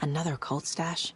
Another cult stash?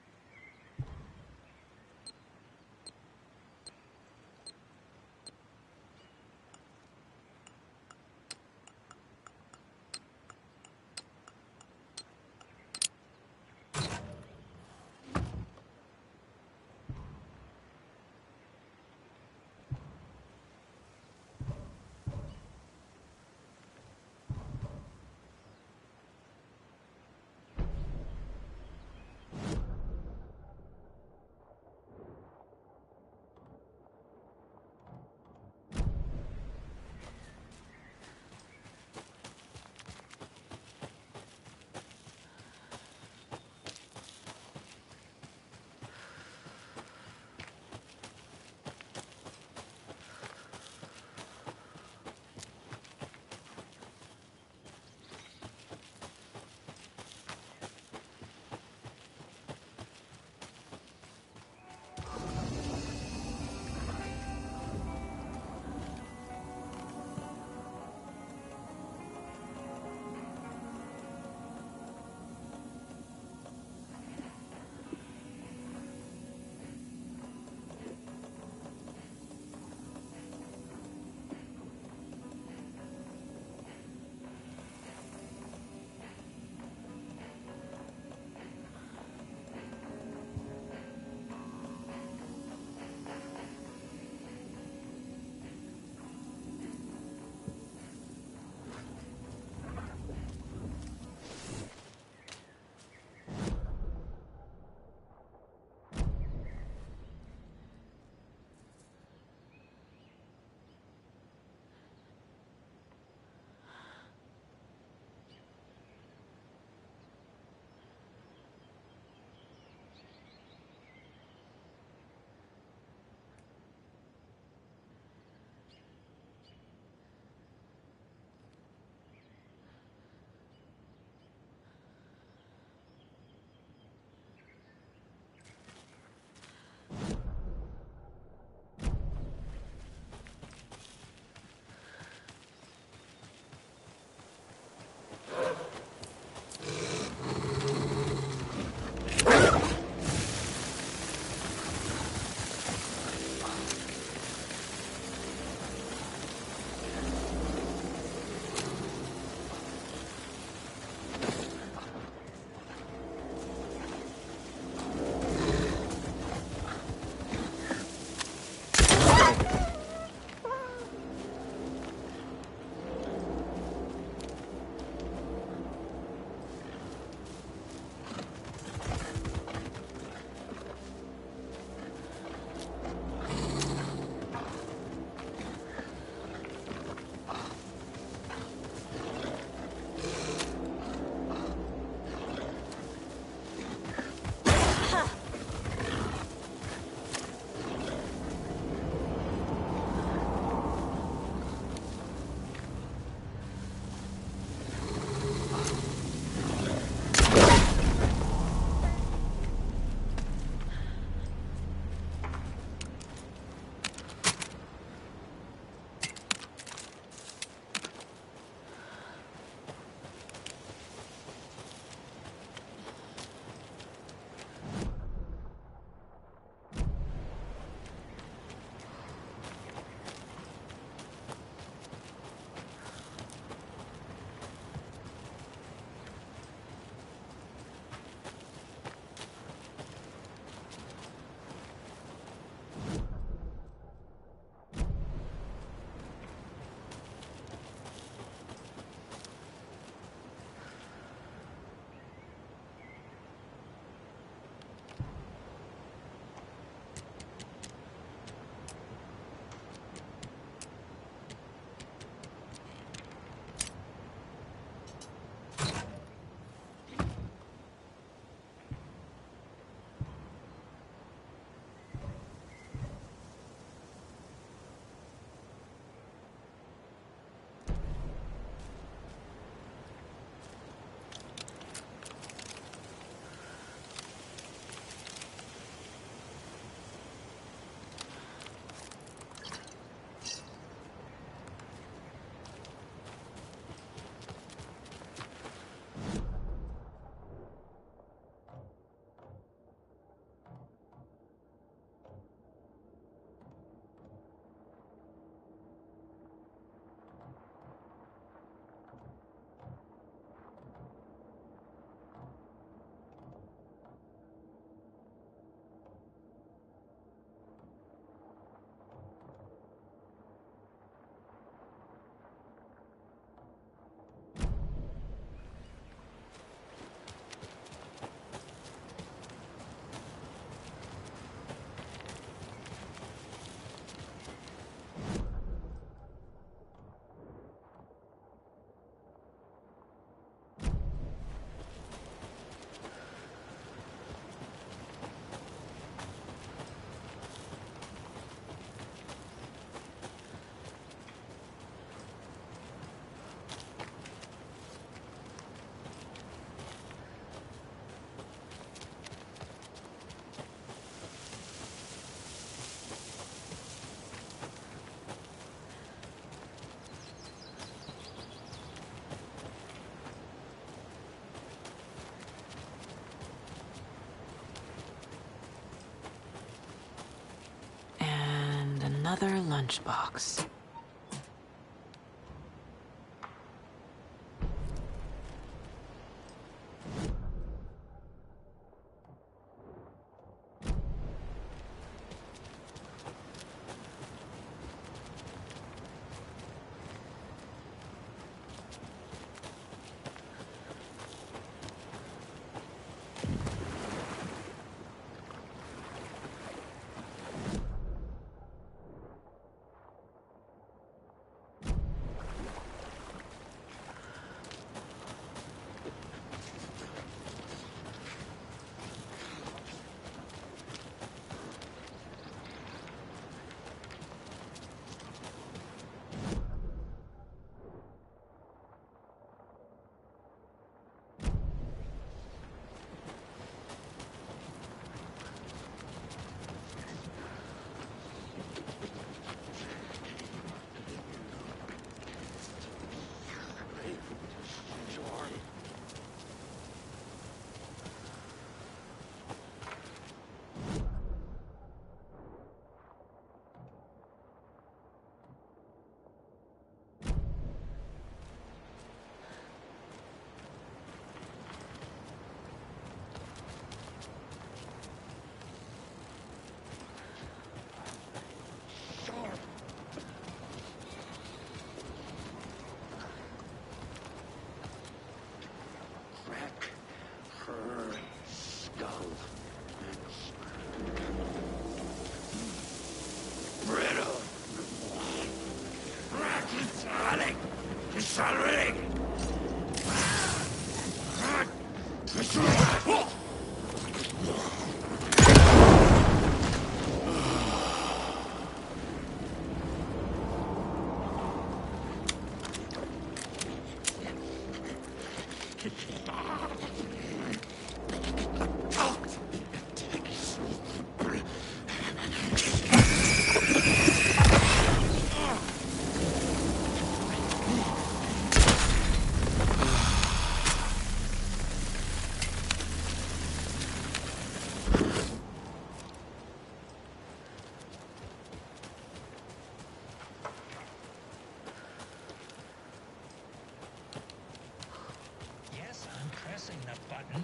Another lunchbox.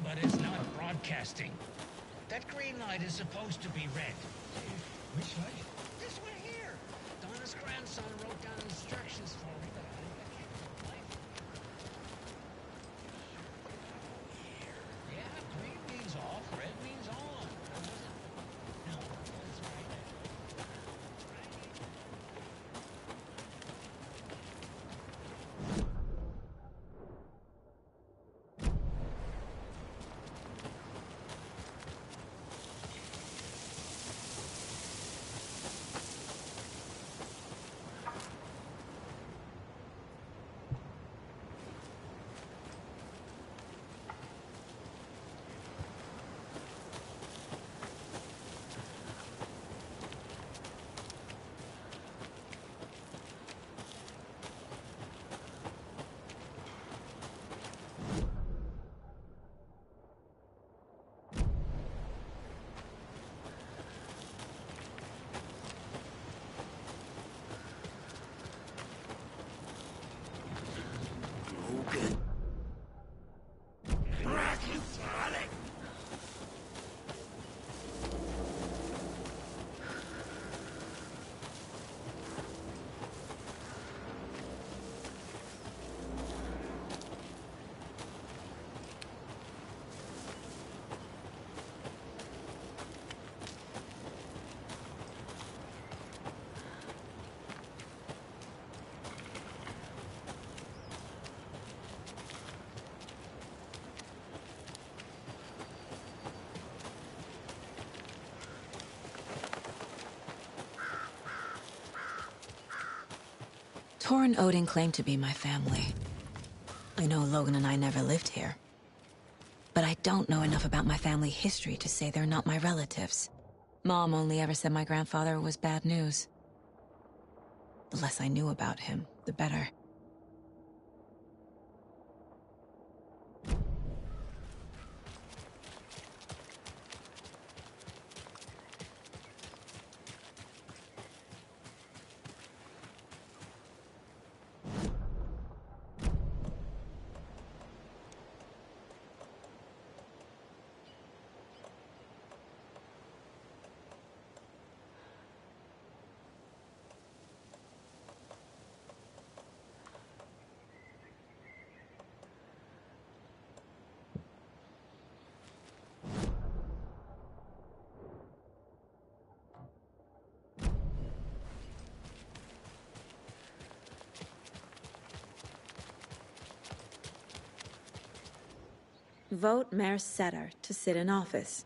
But it's not broadcasting. That green light is supposed to be red. Which light? This one here. Donna's grandson wrote down instructions for me, but I didn't get the light. Yeah, green means off, red means on. No, that's right. Tor and Odin claim to be my family. I know Logan and I never lived here. But I don't know enough about my family history to say they're not my relatives. Mom only ever said my grandfather was bad news. The less I knew about him, the better. Vote Mayor Setter to sit in office.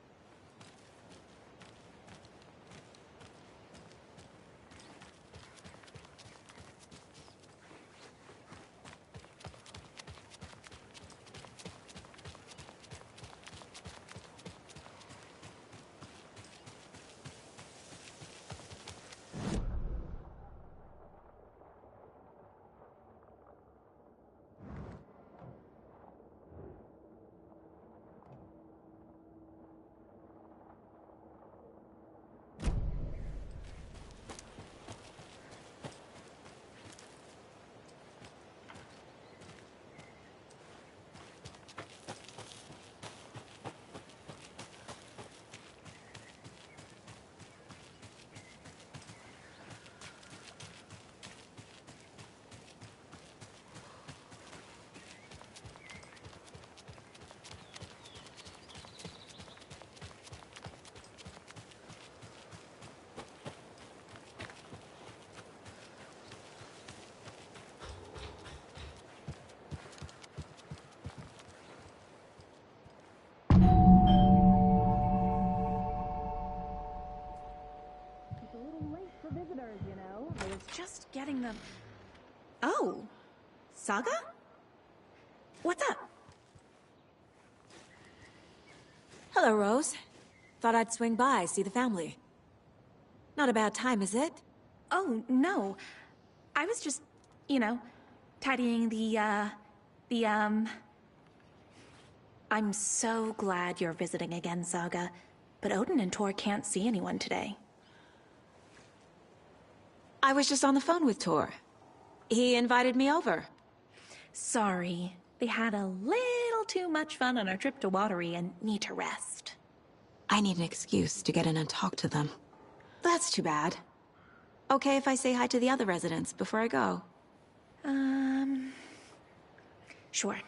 I was just getting them. Oh, Saga? What's up? Hello, Rose. Thought I'd swing by, see the family. Not a bad time, is it? Oh, no. I was just, tidying I'm so glad you're visiting again, Saga. But Odin and Tor can't see anyone today. I was just on the phone with Tor. He invited me over. Sorry. They had a little too much fun on our trip to Watery and need to rest. I need an excuse to get in and talk to them. That's too bad. Okay if I say hi to the other residents before I go? Sure.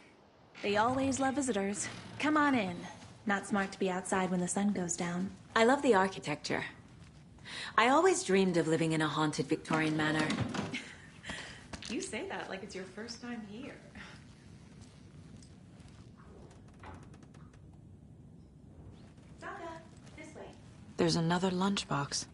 They always love visitors. Come on in. Not smart to be outside when the sun goes down. I love the architecture. I always dreamed of living in a haunted Victorian manor. You say that like it's your first time here. Saga, this way. There's another lunchbox.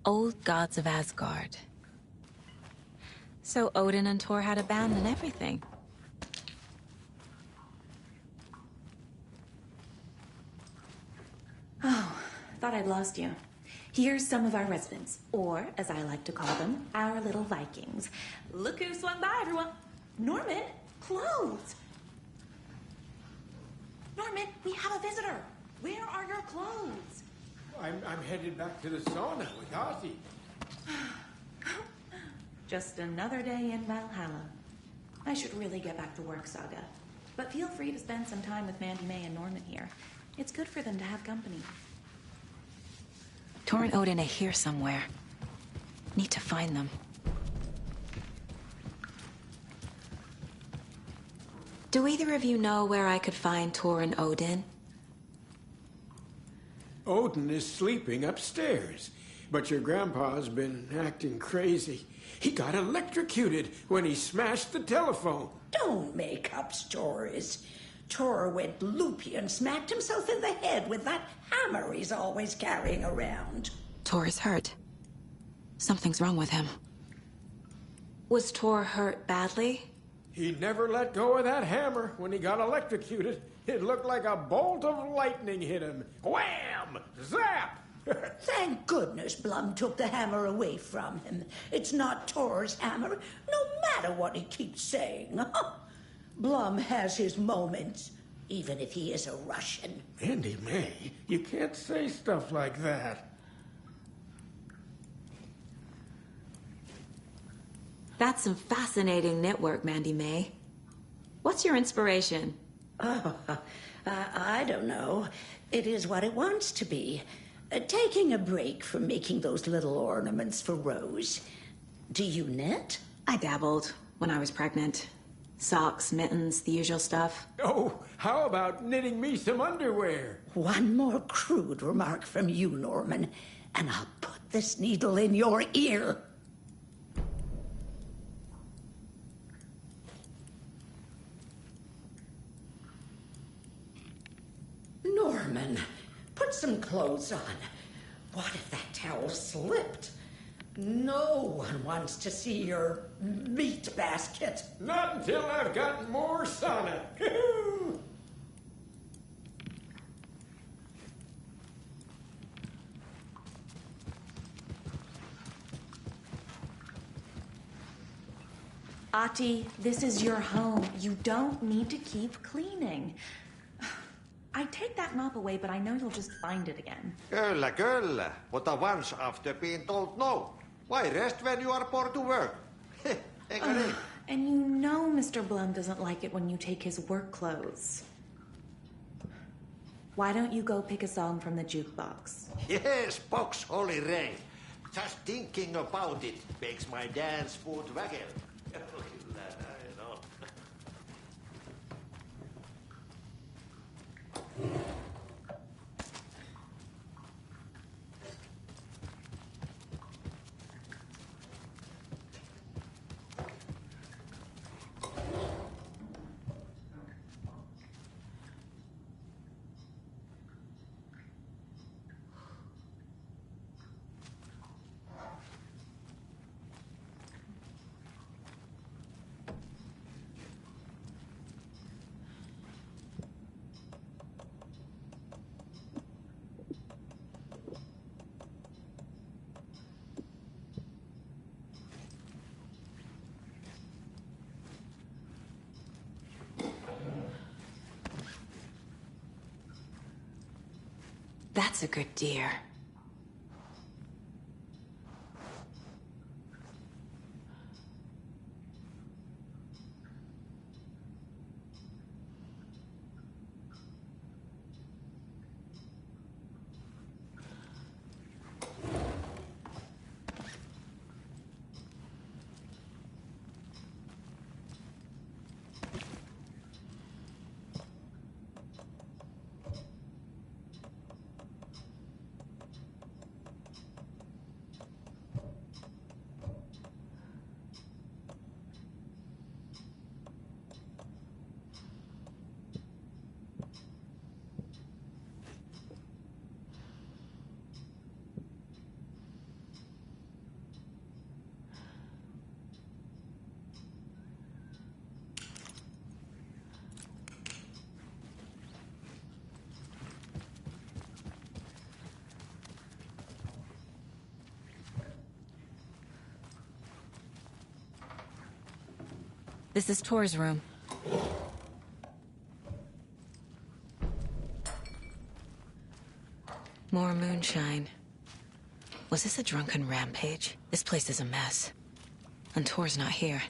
Old gods of Asgard. So Odin and Tor had a band and everything. Oh, thought I'd lost you. Here's some of our residents, or as I like to call them, our little Vikings. Look who swung by, everyone. Norman, clothes. Norman, we have a visitor. Where are your clothes? I'm headed back to the sauna with Ozzy. Just another day in Valhalla. I should really get back to work, Saga. But feel free to spend some time with Mandy May and Norman here. It's good for them to have company. Tor and Odin are here somewhere. Need to find them. Do either of you know where I could find Tor and Odin? Odin is sleeping upstairs, but your grandpa's been acting crazy. He got electrocuted when he smashed the telephone. Don't make up stories. Tor went loopy and smacked himself in the head with that hammer he's always carrying around. Tor is hurt. Something's wrong with him. Was Tor hurt badly? He never let go of that hammer when he got electrocuted. It looked like a bolt of lightning hit him. Wham! Zap! Thank goodness Blum took the hammer away from him. It's not Tor's hammer, no matter what he keeps saying. Blum has his moments, even if he is a Russian. Mandy May, you can't say stuff like that. That's some fascinating knitwork, Mandy May. What's your inspiration? Oh, I don't know. It is what it wants to be. Taking a break from making those little ornaments for Rose. Do you knit? I dabbled when I was pregnant. Socks, mittens, the usual stuff. Oh, how about knitting me some underwear? One more crude remark from you, Norman, and I'll put this needle in your ear. Norman, put some clothes on. What if that towel slipped? No one wants to see your meat basket. Not until I've got more sauna. Ati, this is your home. You don't need to keep cleaning. I take that mop away, but I know you'll just find it again. Kyllä. But once after being told no. Why rest when you are born to work? Eikö niin? And you know Mr. Blum doesn't like it when you take his work clothes. Why don't you go pick a song from the jukebox? Yes, box Holy Ray. Just thinking about it makes my dance foot waggle. Kyllä, näin on. That's a good deer. This is Tor's room. More moonshine. Was this a drunken rampage? This place is a mess. And Tor's not here.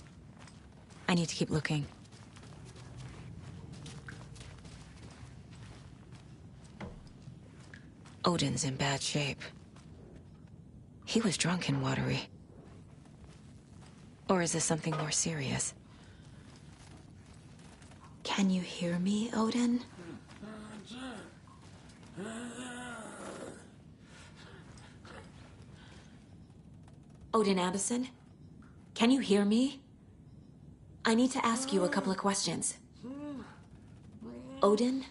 I need to keep looking. Odin's in bad shape. He was drunk and watery. Or is this something more serious? Can you hear me, Odin? Odin Addison? Can you hear me? I need to ask you a couple of questions. Odin?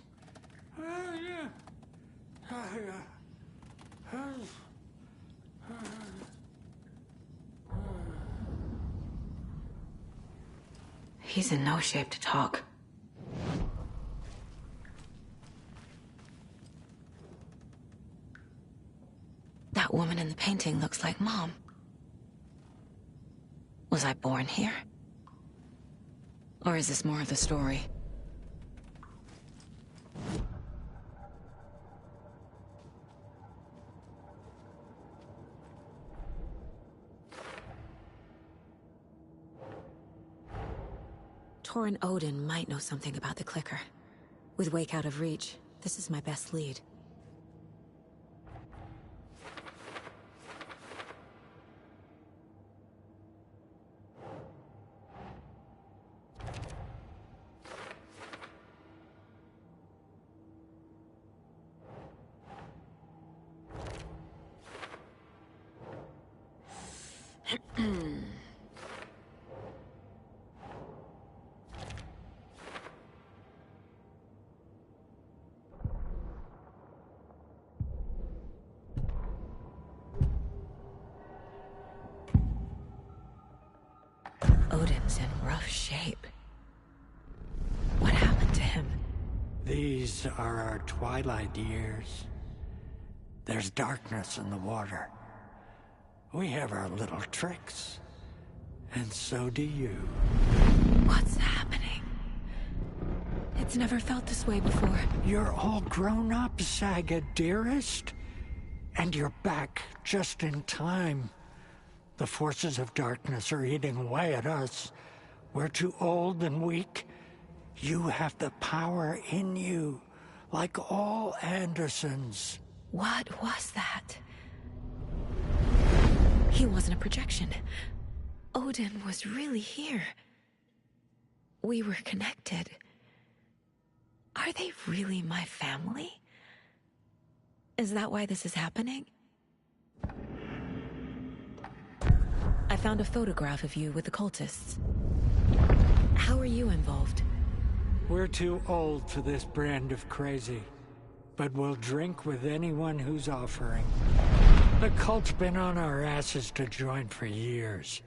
He's in no shape to talk. That woman in the painting looks like Mom. Was I born here? Or is this more of the story? Tor and Odin might know something about the clicker. With Wake out of reach, this is my best lead. Odin's in rough shape. What happened to him? These are our twilight years. There's darkness in the water. We have our little tricks. And so do you. What's happening? It's never felt this way before. You're all grown up, Saga, dearest. And you're back just in time. The forces of darkness are eating away at us. We're too old and weak. You have the power in you, like all Andersons. What was that? He wasn't a projection. Odin was really here. We were connected. Are they really my family? Is that why this is happening? I found a photograph of you with the cultists. How are you involved? We're too old for this brand of crazy, but we'll drink with anyone who's offering. The cult's been on our asses to join for years,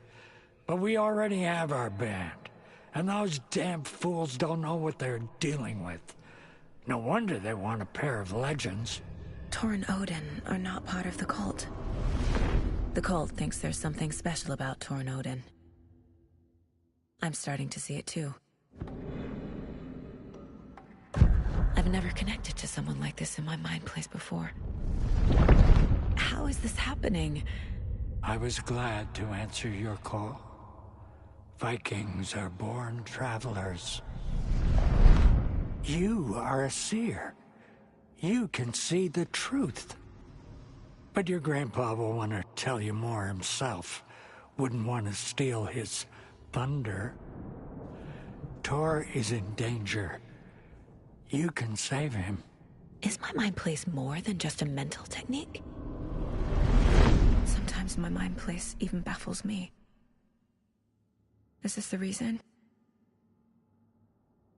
but we already have our band, and those damn fools don't know what they're dealing with. No wonder they want a pair of legends. Tor and Odin are not part of the cult. The cult thinks there's something special about Tor and Odin. I'm starting to see it too. I've never connected to someone like this in my mind place before. How is this happening? I was glad to answer your call. Vikings are born travelers. You are a seer. You can see the truth. But your grandpa will want to tell you more himself. Wouldn't want to steal his thunder. Tor is in danger. You can save him. Is my mind place more than just a mental technique? Sometimes my mind place even baffles me. Is this the reason?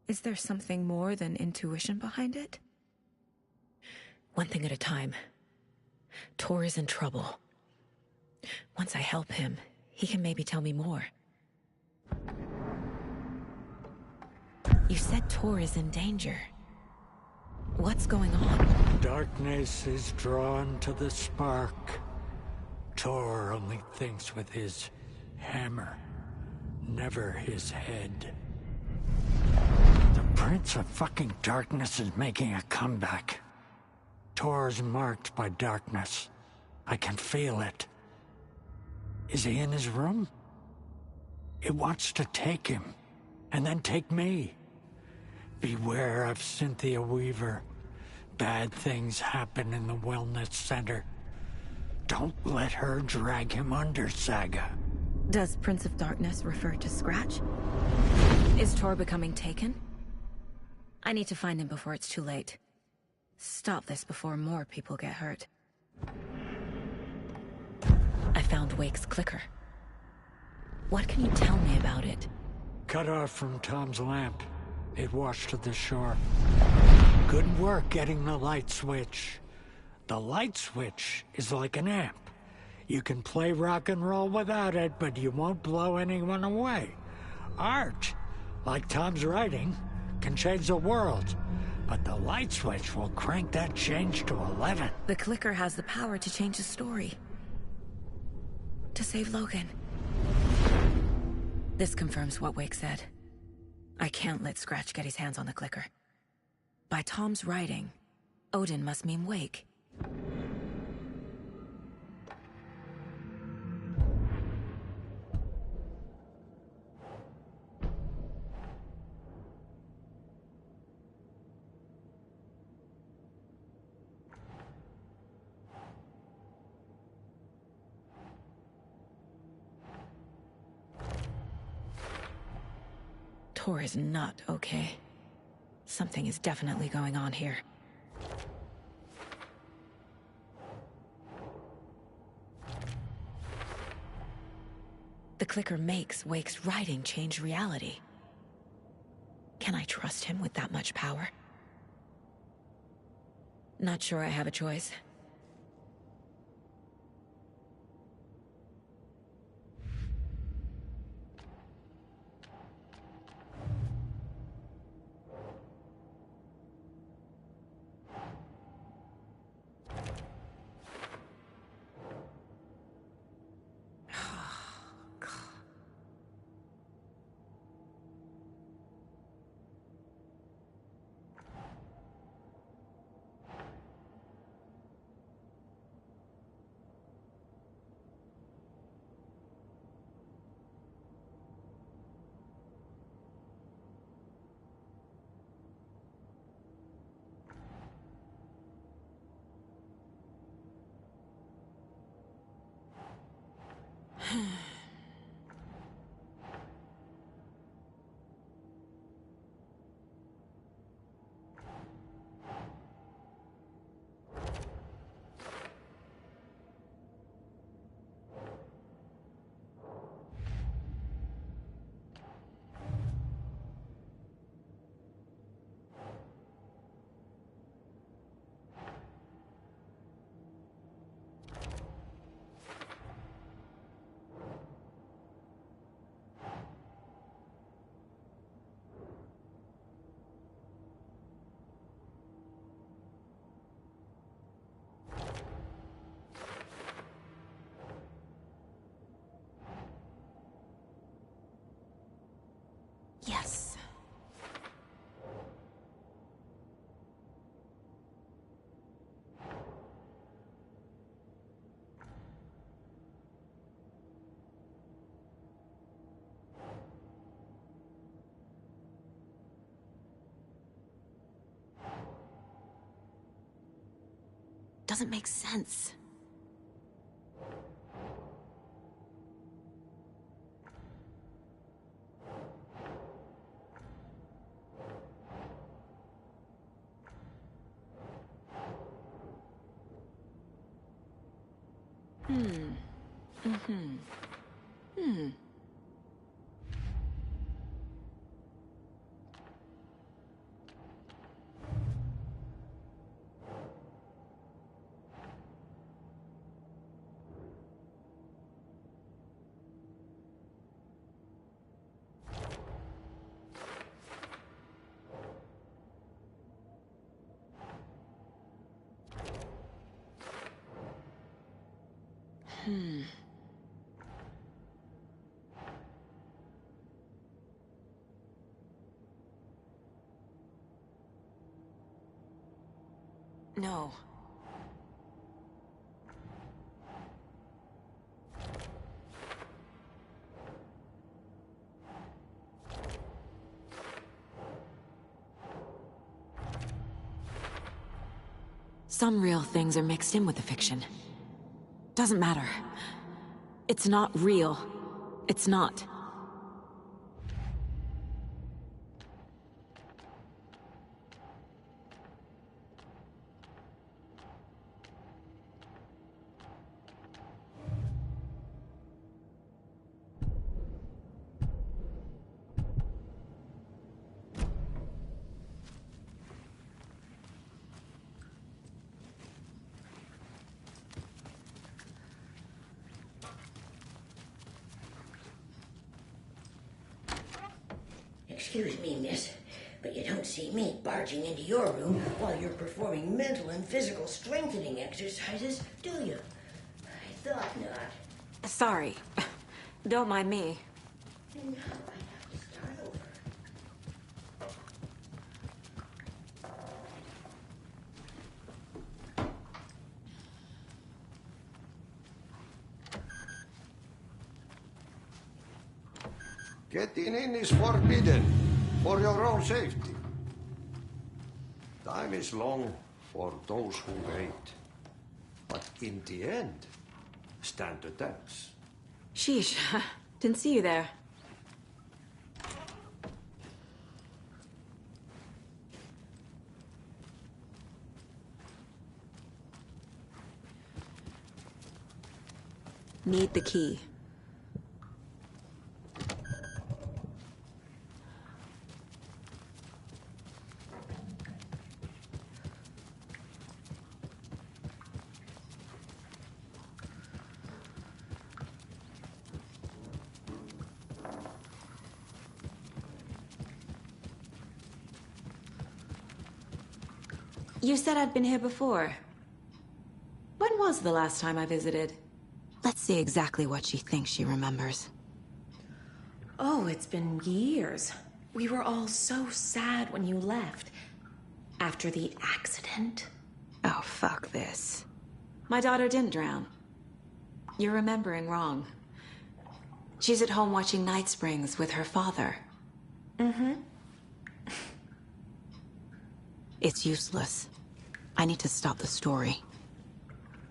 Is there something more than intuition behind it? One thing at a time. Tor is in trouble. Once I help him, he can maybe tell me more. You said Tor is in danger. What's going on? Darkness is drawn to the spark. Tor only thinks with his hammer, never his head. The Prince of fucking Darkness is making a comeback. Tor's marked by darkness. I can feel it. Is he in his room? It wants to take him, and then take me. Beware of Cynthia Weaver. Bad things happen in the wellness center. Don't let her drag him under, Saga. Does Prince of Darkness refer to Scratch? Is Tor becoming taken? I need to find him before it's too late. Stop this before more people get hurt. I found Wake's clicker. What can you tell me about it? Cut off from Tom's lamp. It washed to the shore. Good work getting the light switch. The light switch is like an amp. You can play rock and roll without it, but you won't blow anyone away. Art, like Tom's writing, can change the world. But the light switch will crank that change to 11. The clicker has the power to change the story. To save Logan. This confirms what Wake said. I can't let Scratch get his hands on the clicker. By Tom's writing, Odin must mean Wake. Tor is not okay. Something is definitely going on here. clicker makes Wake's writing change reality. Can I trust him with that much power? Not sure I have a choice. Yes. Doesn't make sense. No. Some real things are mixed in with the fiction. Doesn't matter. It's not real. It's not. Excuse me, miss, but you don't see me barging into your room while you're performing mental and physical strengthening exercises, do you? I thought not. Sorry. Don't mind me. And now I have to start over. Getting in is forbidden, for your own safety. Time is long for those who wait. But in the end, stand a chance. Sheesh. Didn't see you there. Need the key. You said I'd been here before. When was the last time I visited? Let's see exactly what she thinks she remembers. Oh, it's been years. We were all so sad when you left. After the accident. Oh, fuck this. My daughter didn't drown. You're remembering wrong. She's at home watching Night Springs with her father. Mm-hmm. It's useless. I need to stop the story.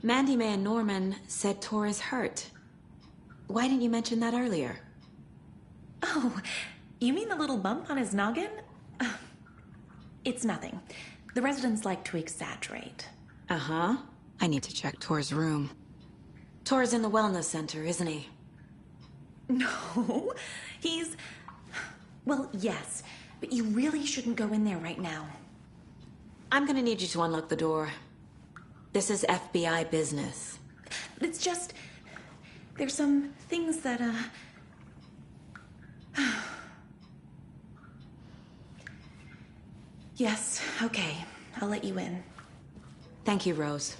Mandy May and Norman said Tor is hurt. Why didn't you mention that earlier? Oh, you mean the little bump on his noggin? It's nothing. The residents like to exaggerate. Uh-huh. I need to check Tor's room. Tor's in the wellness center, isn't he? No, he's... Well, yes, but you really shouldn't go in there right now. I'm gonna need you to unlock the door. This is FBI business. It's just... There's some things that, Yes, okay. I'll let you in. Thank you, Rose.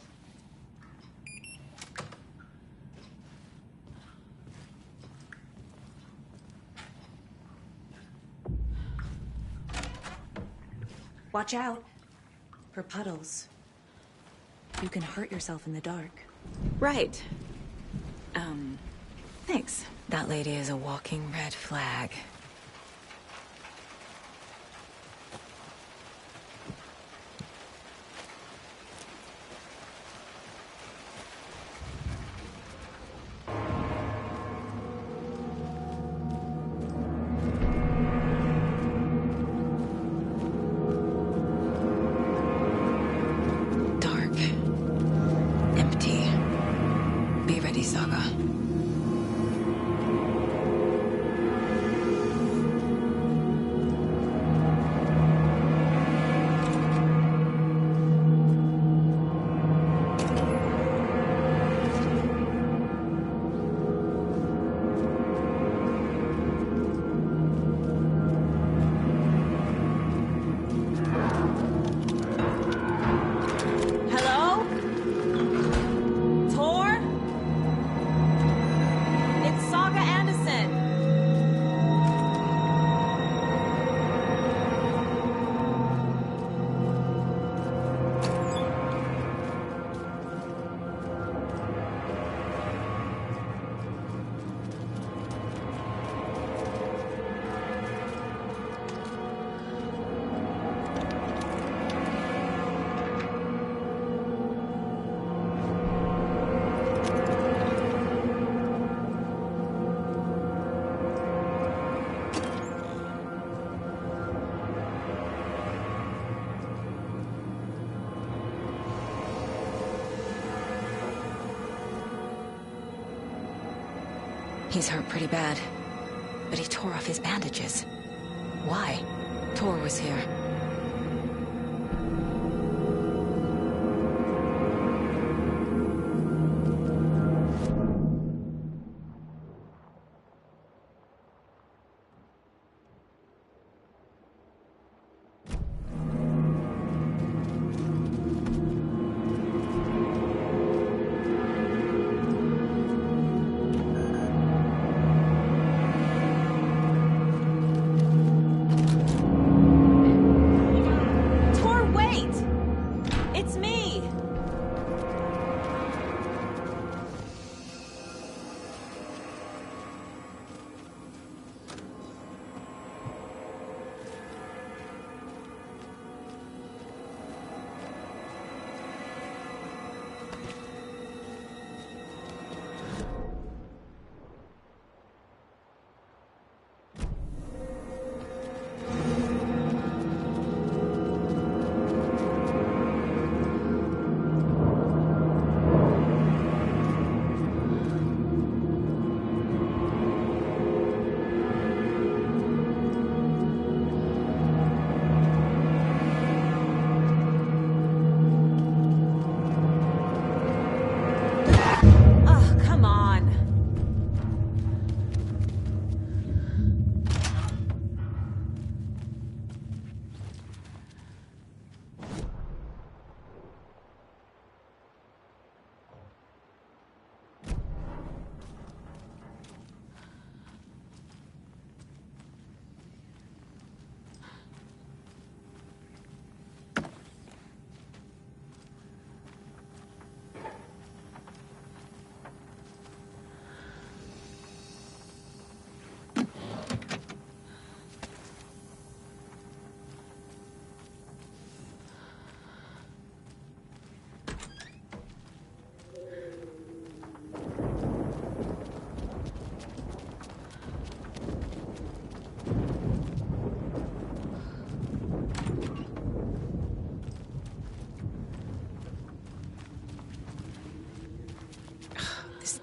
Watch out for puddles. You can hurt yourself in the dark. Right. Thanks. That lady is a walking red flag. Dark. Empty. Be ready, Saga. Hello? Tor? It's Saga Anderson. He's hurt pretty bad, but he tore off his bandages. Why? Tor was here.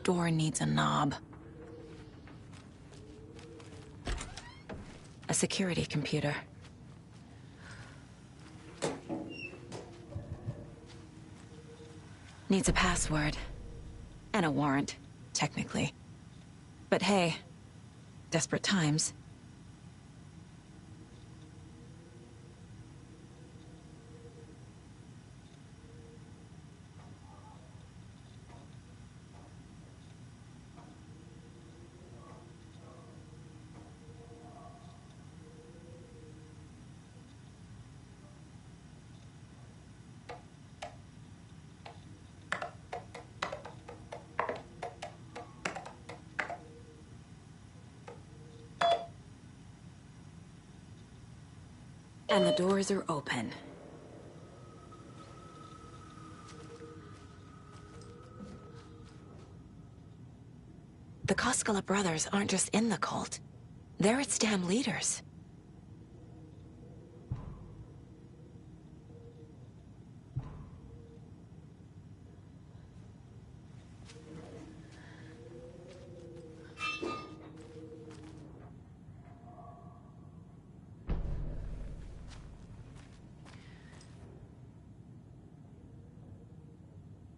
door needs a knob. A security computer. Needs a password. And a warrant, technically. But hey, desperate times. And the doors are open. The Koskela brothers aren't just in the cult. They're its damn leaders.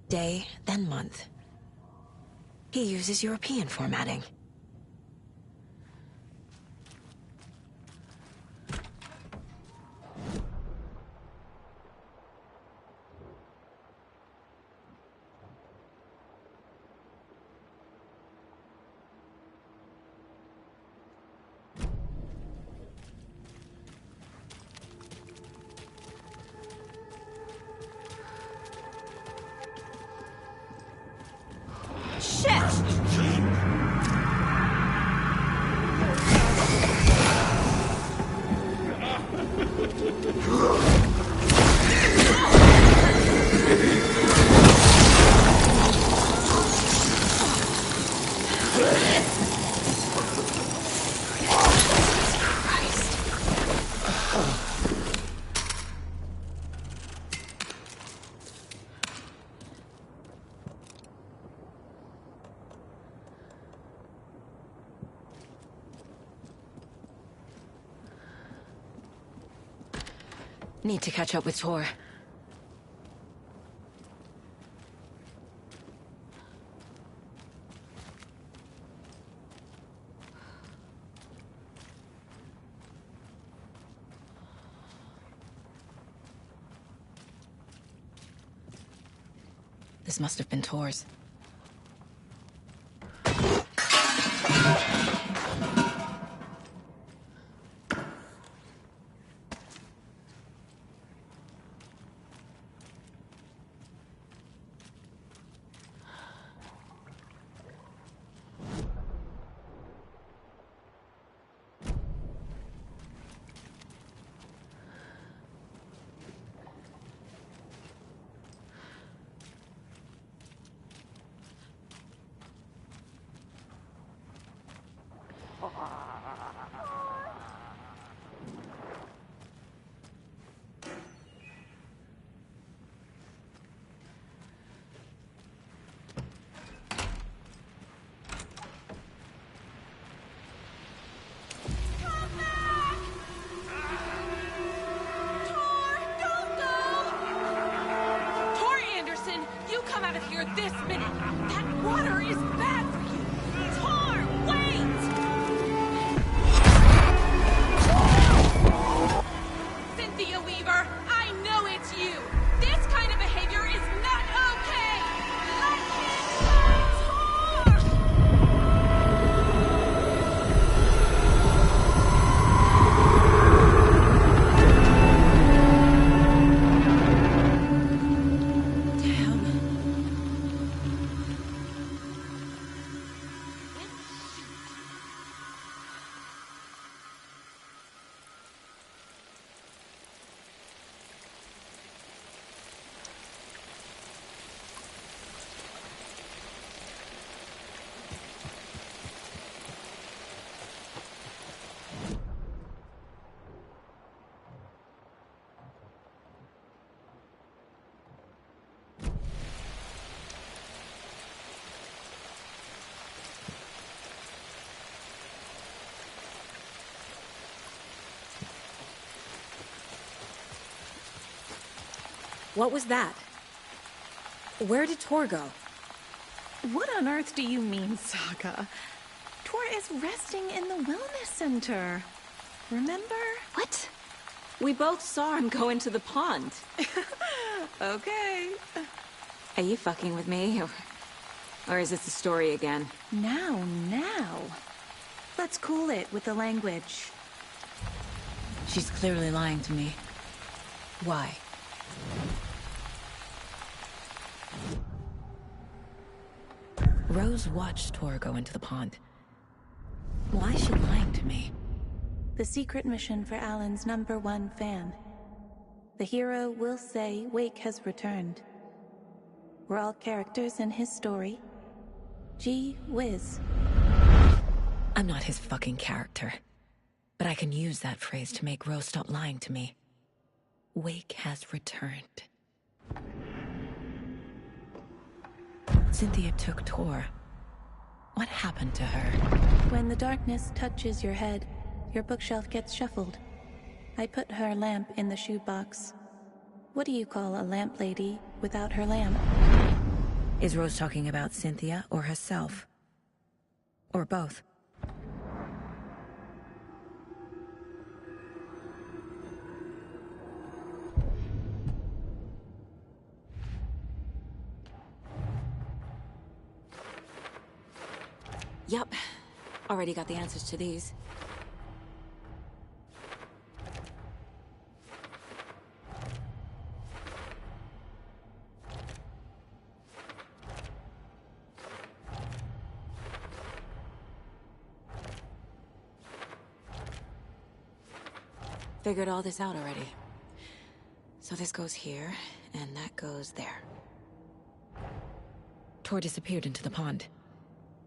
Day, then month. He uses European formatting. Need to catch up with Tor. This must have been Tor's. What was that? Where did Tor go? What on earth do you mean, Saga? Tor is resting in the wellness center. Remember? What? We both saw him go into the pond. Okay. Are you fucking with me? Or is this the story again? Now. Let's cool it with the language. She's clearly lying to me. Why? Rose watched Tor go into the pond. Why is she lying to me? The secret mission for Alan's #1 fan. The hero will say Wake has returned. We're all characters in his story. Gee whiz. I'm not his fucking character. But I can use that phrase to make Rose stop lying to me. Wake has returned. Cynthia took Tor. What happened to her? When the darkness touches your head, your bookshelf gets shuffled. I put her lamp in the shoebox. What do you call a lamp lady without her lamp? Is Rose talking about Cynthia or herself? Or both? Yup. Already got the answers to these. Figured all this out already. So this goes here, and that goes there. Tor disappeared into the pond.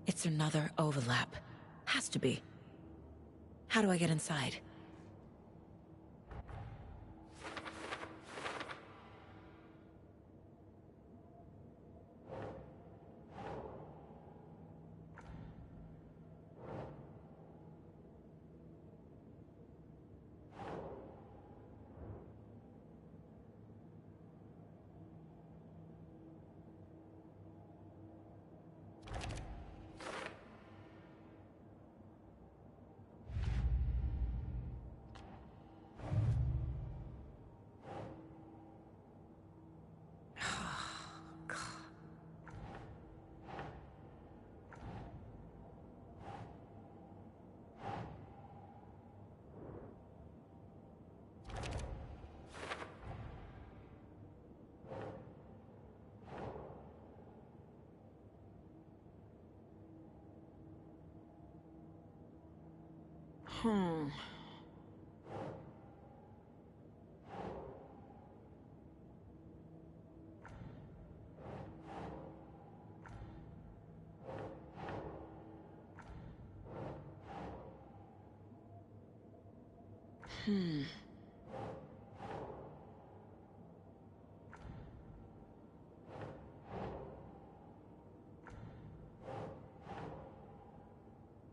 It's another overlap. Has to be. How do I get inside?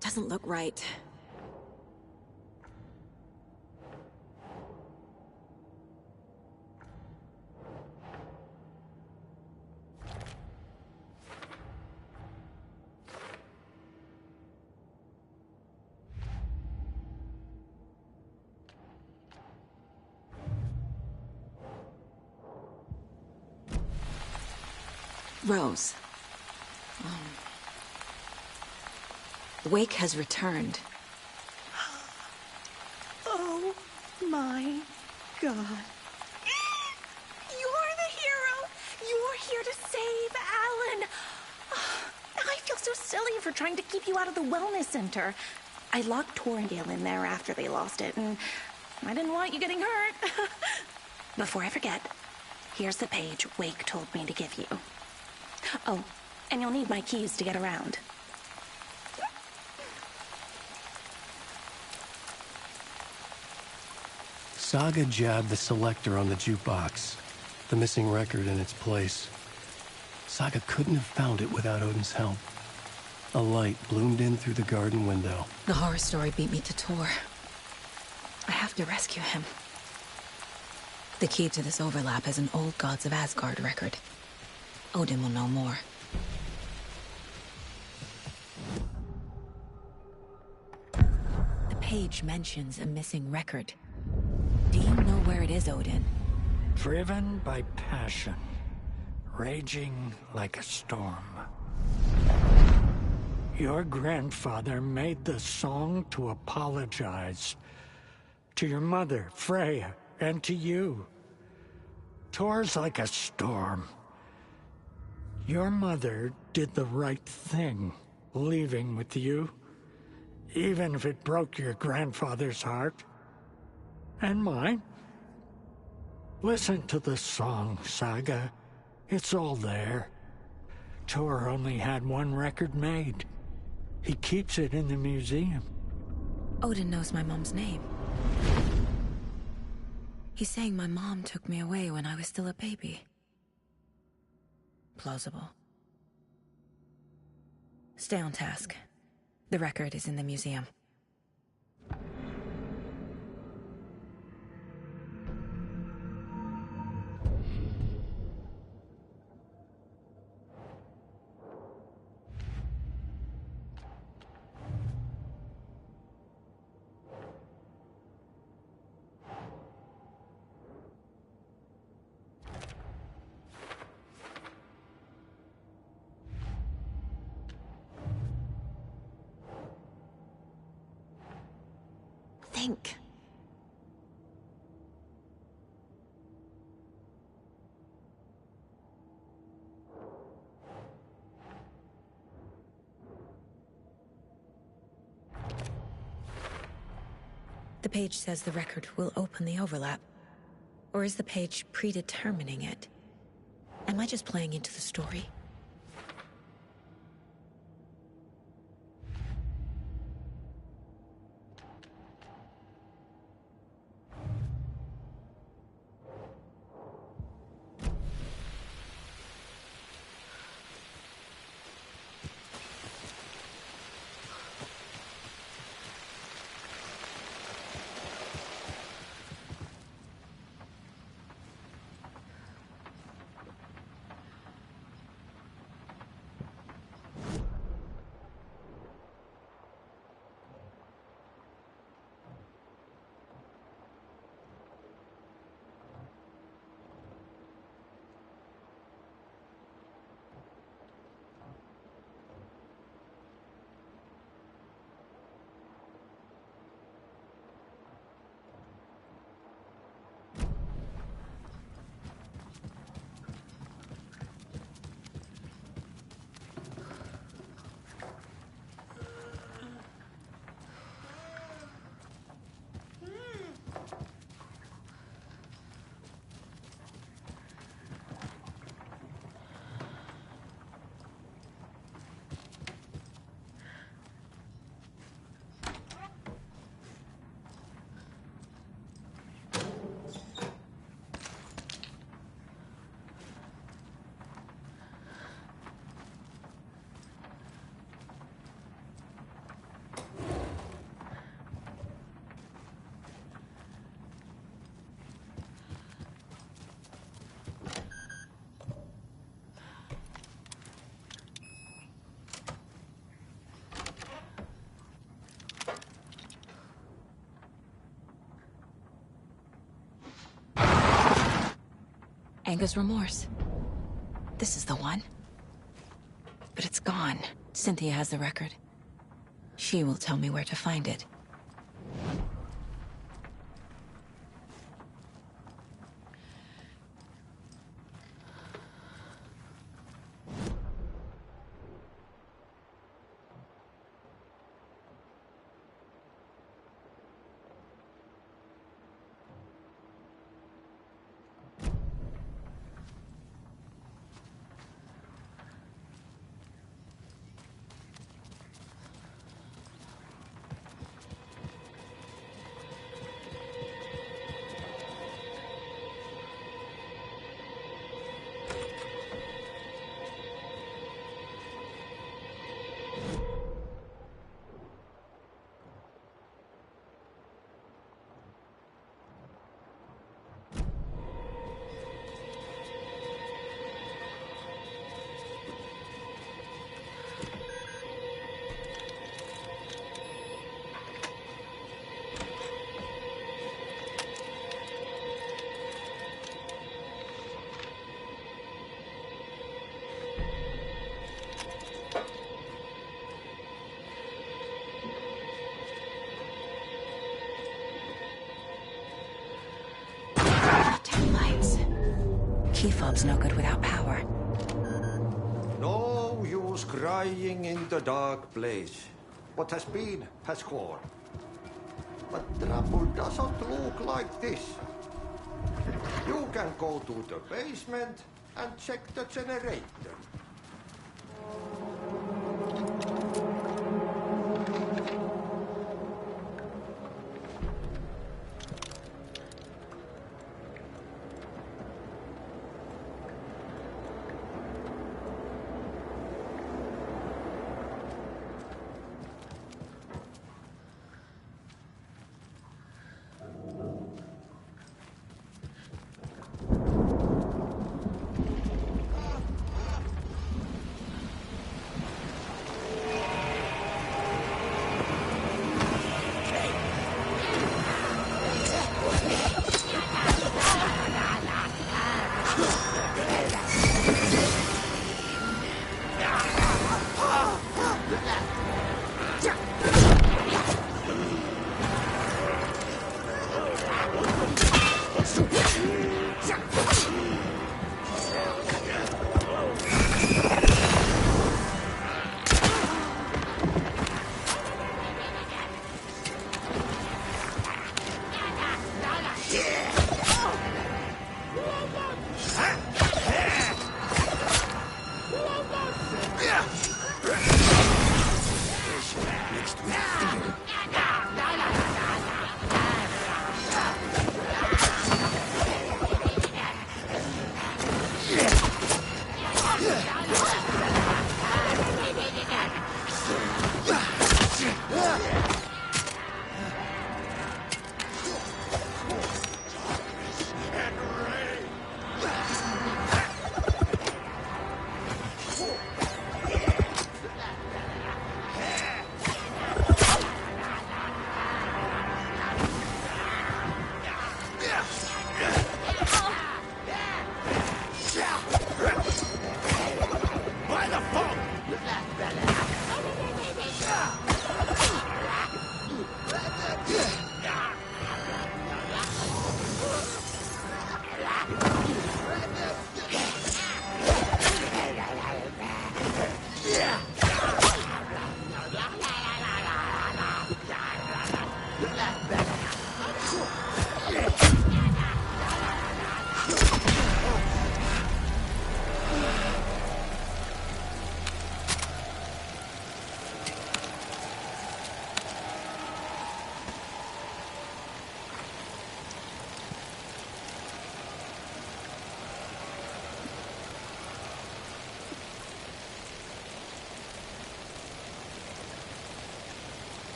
Doesn't look right. Rose. Wake has returned. Oh my God. You're the hero! You're here to save Alan! I feel so silly for trying to keep you out of the wellness center. I locked Torringale in there after they lost it, and I didn't want you getting hurt. Before I forget, here's the page Wake told me to give you. Oh, and you'll need my keys to get around. Saga jabbed the selector on the jukebox, the missing record in its place. Saga couldn't have found it without Odin's help. A light bloomed in through the garden window. The horror story beat me to Tor. I have to rescue him. The key to this overlap is an old Gods of Asgard record. Odin will know more. The page mentions a missing record. Do you know where it is, Odin? Driven by passion, raging like a storm. Your grandfather made the song to apologize. To your mother, Freya, and to you. Tor's like a storm. Your mother did the right thing, leaving with you. Even if it broke your grandfather's heart. And mine. Listen to the song, Saga. It's all there. Tor only had one record made. He keeps it in the museum. Odin knows my mom's name. He's saying my mom took me away when I was still a baby. Plausible. Stay on task. The record is in the museum. Think. The page says the record will open the overlap. Or is the page predetermining it? Am I just playing into the story? Anger's remorse. This is the one. But it's gone. Cynthia has the record. She will tell me where to find it. Key fob's no good without power. No use crying in the dark place. What has been has gone. But trouble doesn't look like this. You can go to the basement and check the generator.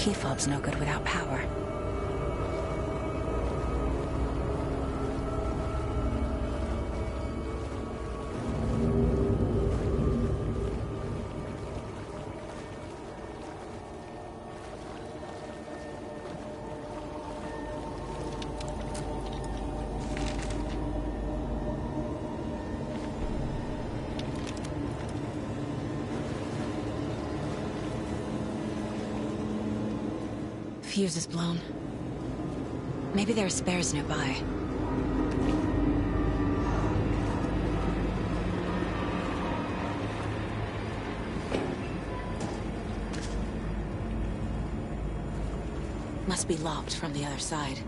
Key fob's no good without power. Fuse is blown. Maybe there are spares nearby. Must be locked from the other side.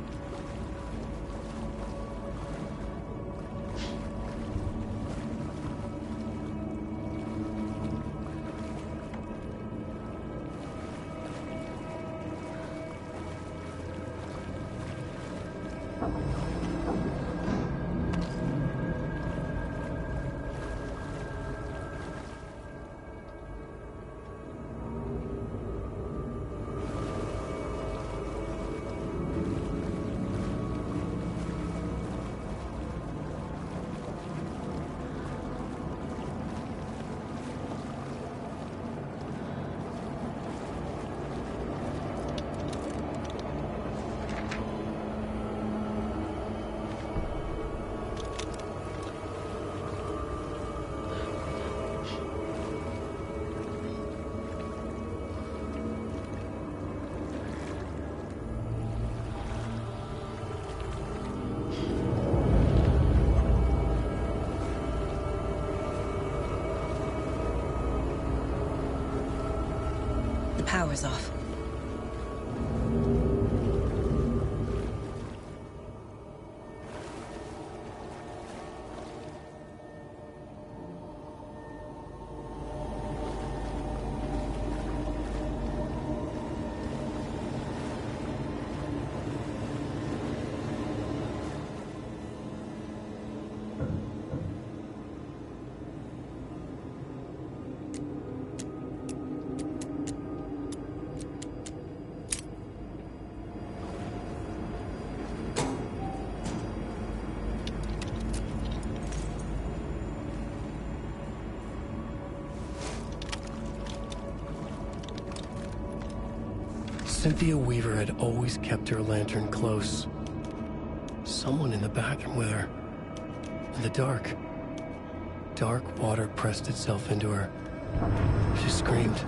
Power's off. Cynthia Weaver had always kept her lantern close. Someone in the bathroom with her. In the dark. Dark water pressed itself into her. She screamed.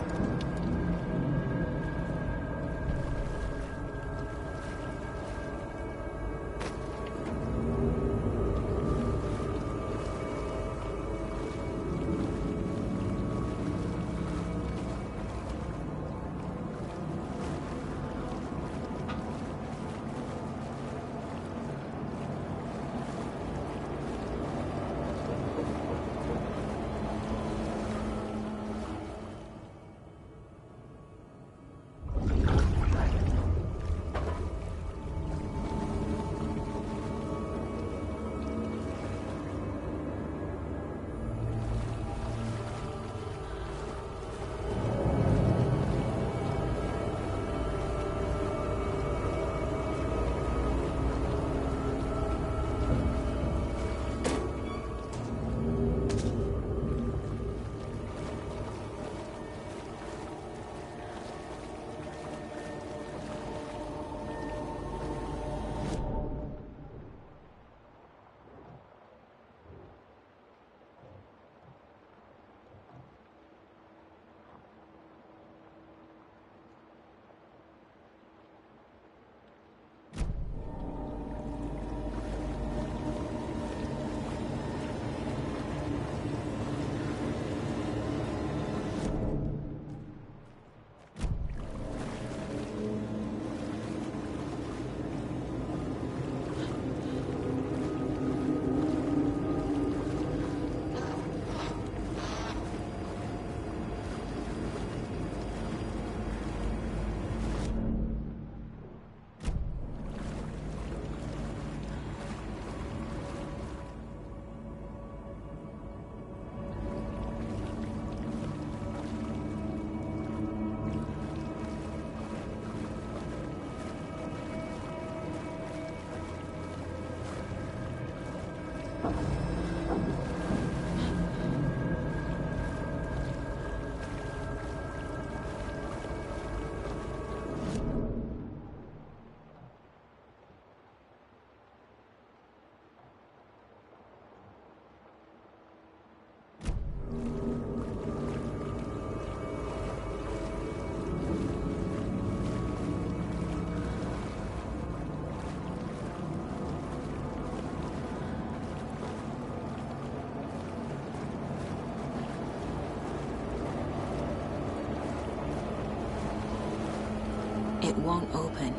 It won't open.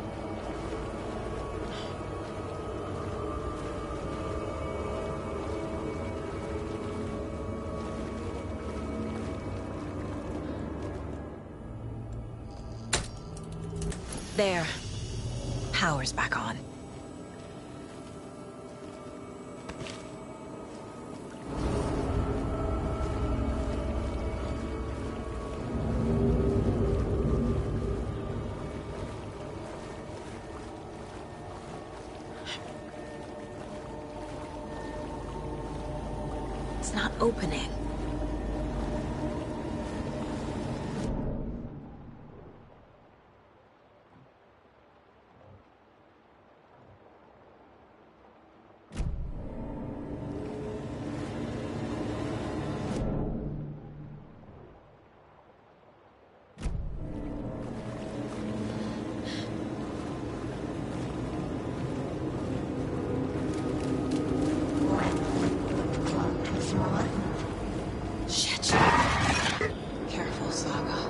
There. Power's back on. opening. Shit. Careful, Saga.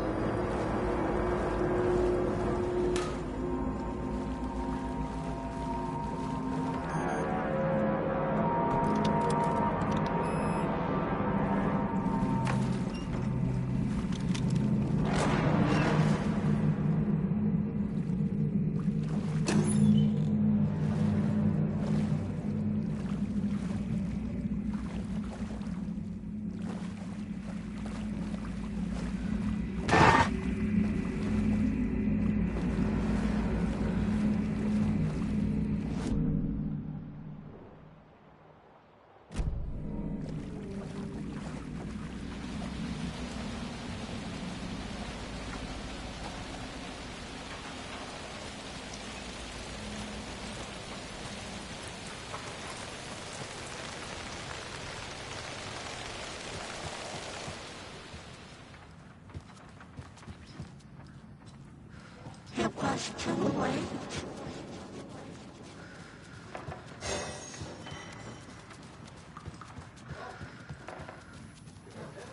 It was too late.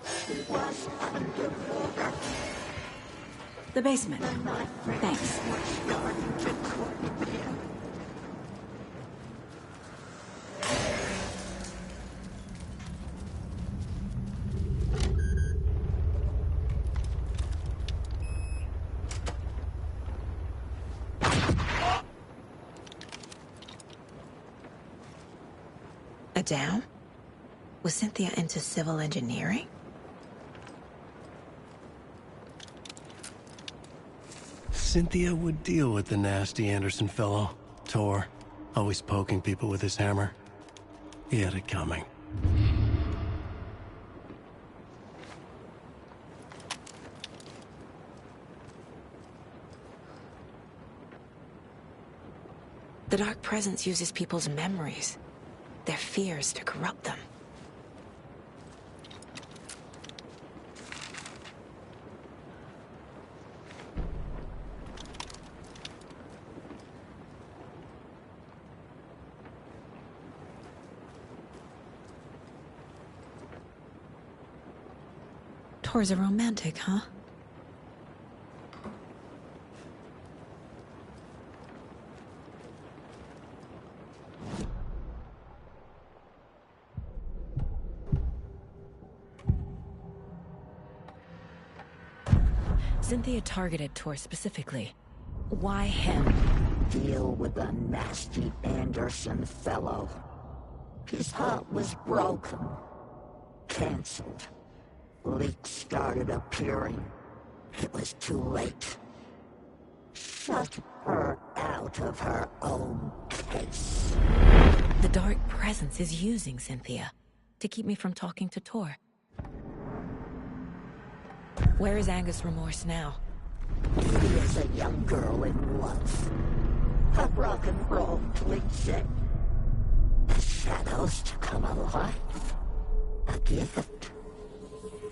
She was underwater. The basement. Thanks. A dam? Was Cynthia into civil engineering? Cynthia would deal with the nasty Anderson fellow, Tor, always poking people with his hammer. He had it coming. The Dark Presence uses people's memories, their fears to corrupt them. Tor's a romantic, huh? Cynthia targeted Tor specifically. Why him? Deal with the nasty Anderson fellow. His heart was broken. Cancelled. Leaks started appearing. It was too late. Shut her out of her own case. The Dark Presence is using Cynthia to keep me from talking to Tor. Where is Angus Remorse now? He is a young girl in love. A rock and roll cliche. The shadows to come alive. A gift.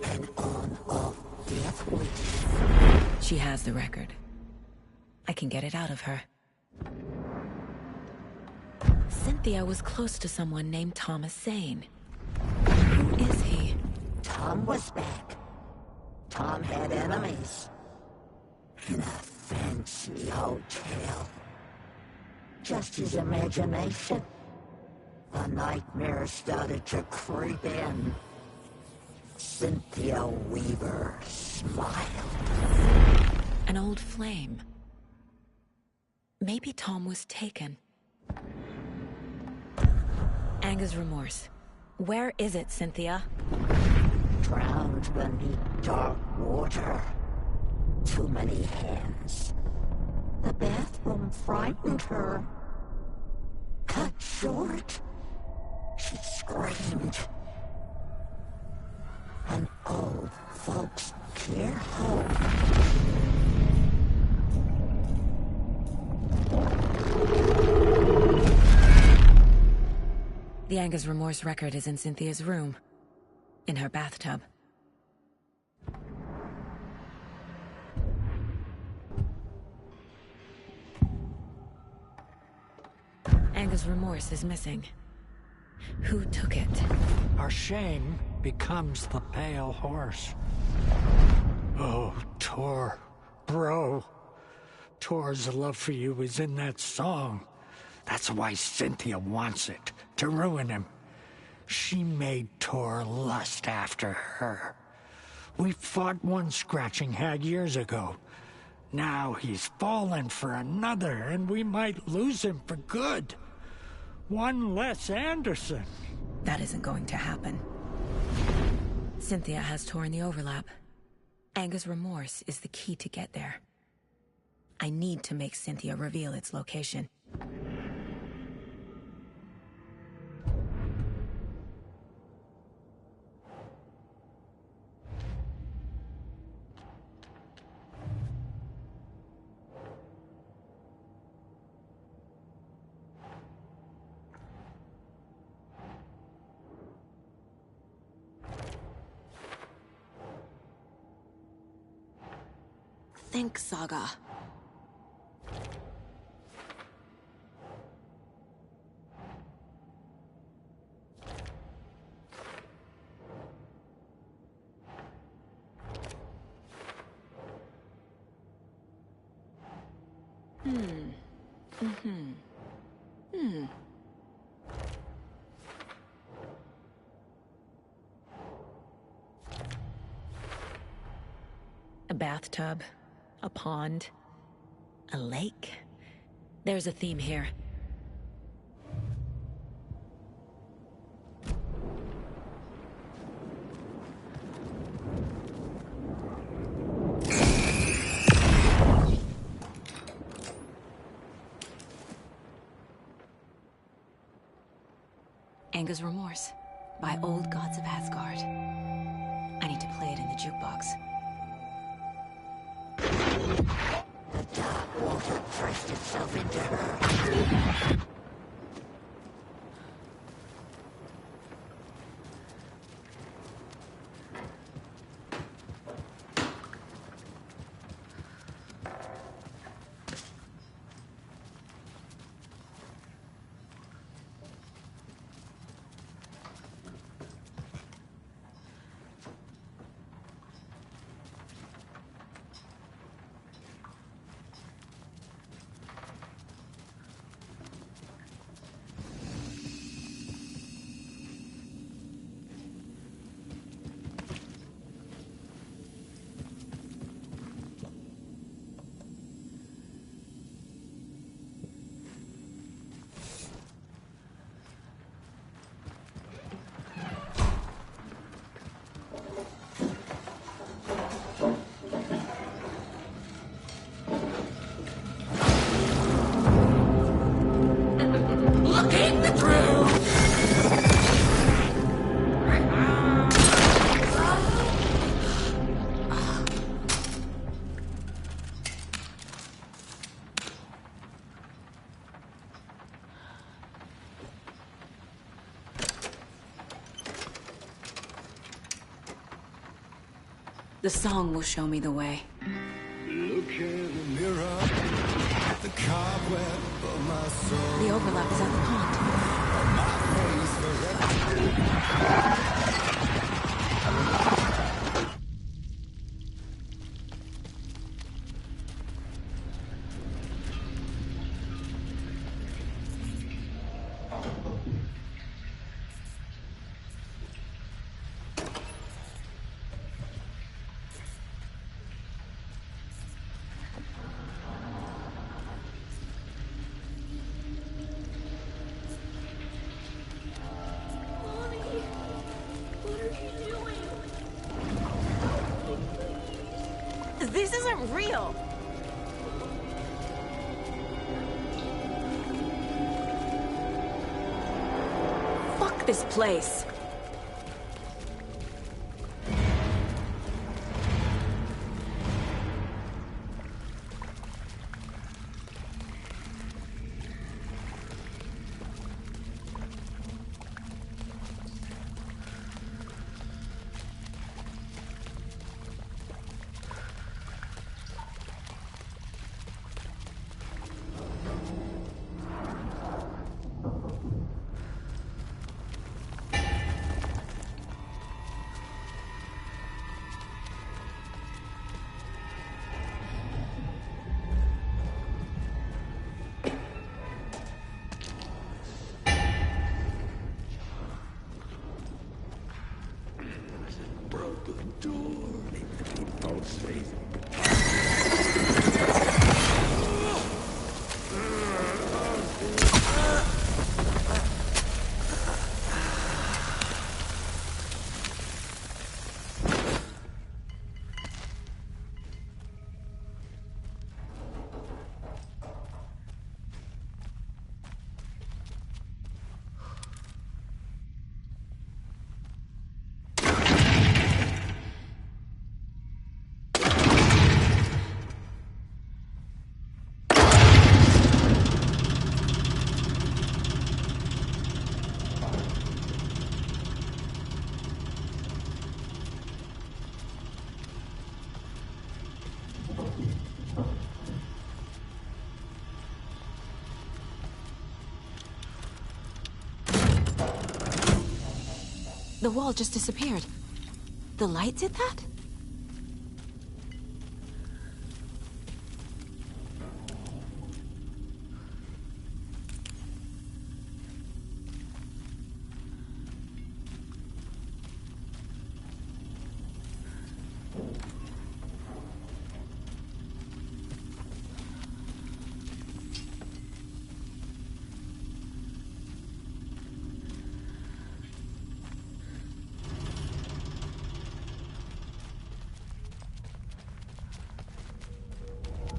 An on-off death wish. She has the record. I can get it out of her. Cynthia was close to someone named Thomas Zane. Who is he? Tom was back. Tom had enemies. In a fancy hotel. Just his imagination. A nightmare started to creep in. Cynthia Weaver smiled. An old flame. Maybe Tom was taken. Angus Remorse. Where is it, Cynthia? Drowned beneath dark water. Too many hands. The bathroom frightened her. Cut short. She screamed. The Angus Remorse record is in Cynthia's room. In her bathtub. Angus Remorse is missing. Who took it? Our shame becomes the pale horse. Oh, Tor. Bro. Tor's love for you is in that song. That's why Cynthia wants it, to ruin him. She made Tor lust after her. We fought one scratching hag years ago. Now he's fallen for another, and we might lose him for good. One less Anderson. That isn't going to happen. Cynthia has Tor in the overlap. Angus Remorse is the key to get there. I need to make Cynthia reveal its location. Think, Saga. A bathtub, a pond, a lake. There's a theme here. Angus Remorse by Old Gods of Asgard. I need to play it in the jukebox. The dark water pressed itself into her. The song will show me the way. Look in the mirror, the cobweb of my soul. The overlap is at the pond. My face forever. This isn't real! Fuck this place! The wall just disappeared. The light did that?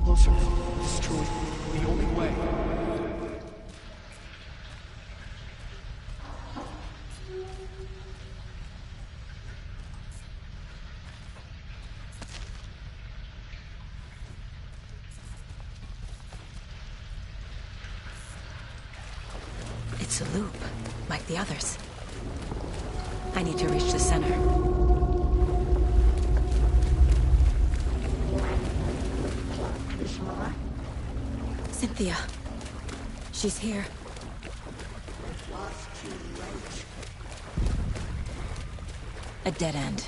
Closer. It's true. The only way. It's a loop, like the others. I need to reach the center. Cynthia. She's here. A dead end.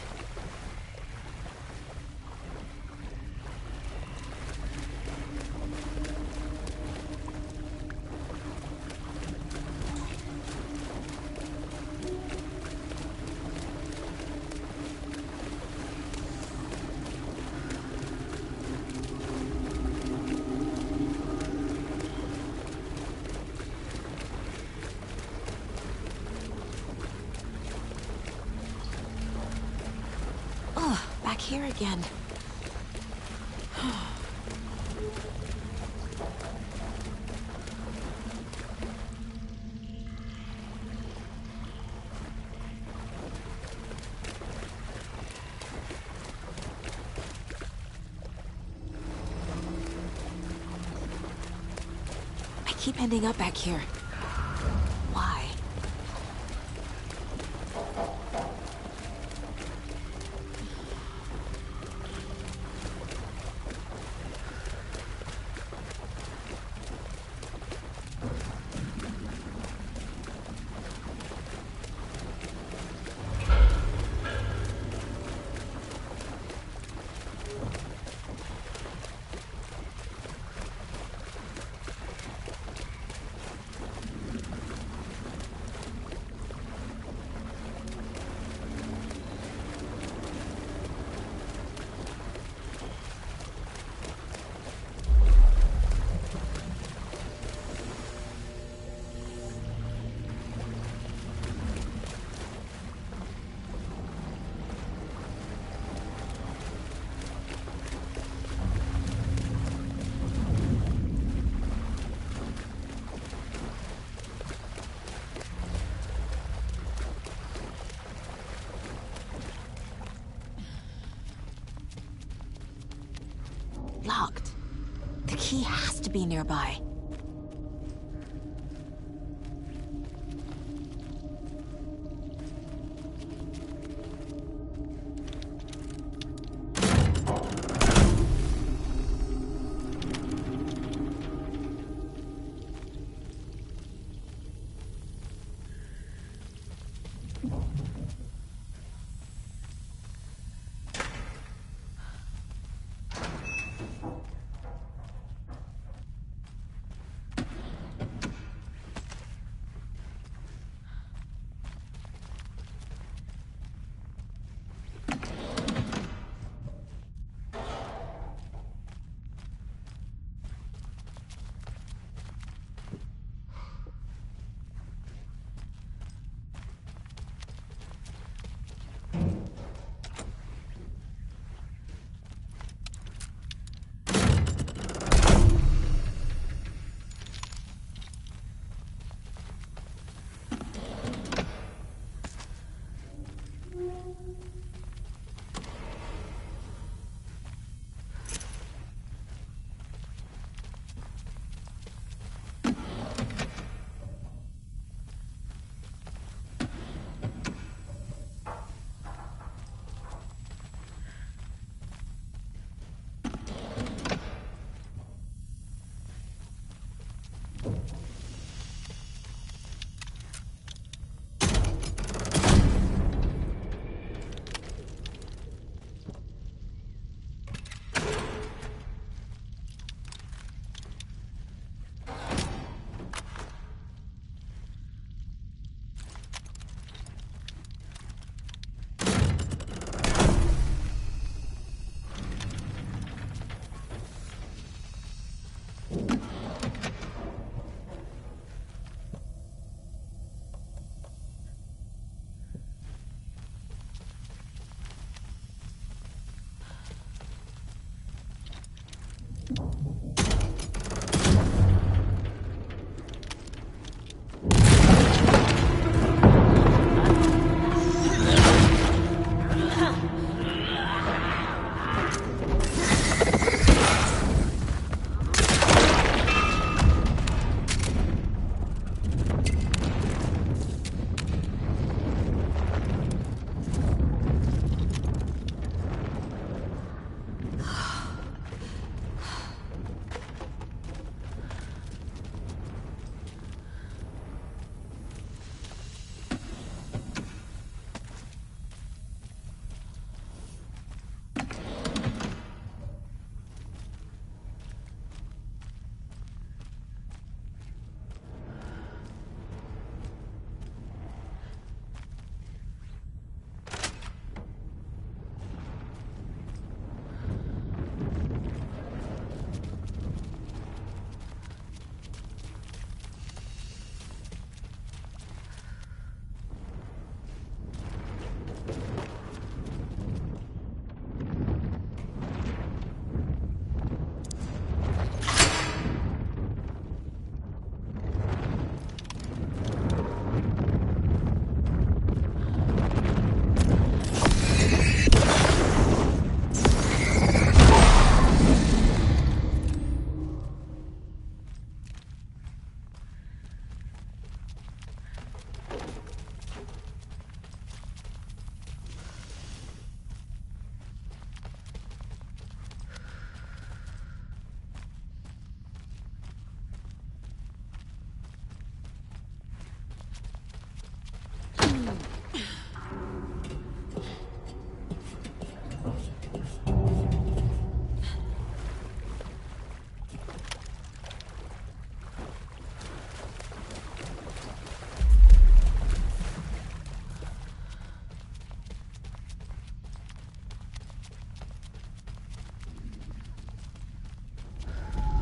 Back here again. I keep ending up back here. Why? Locked. The key has to be nearby.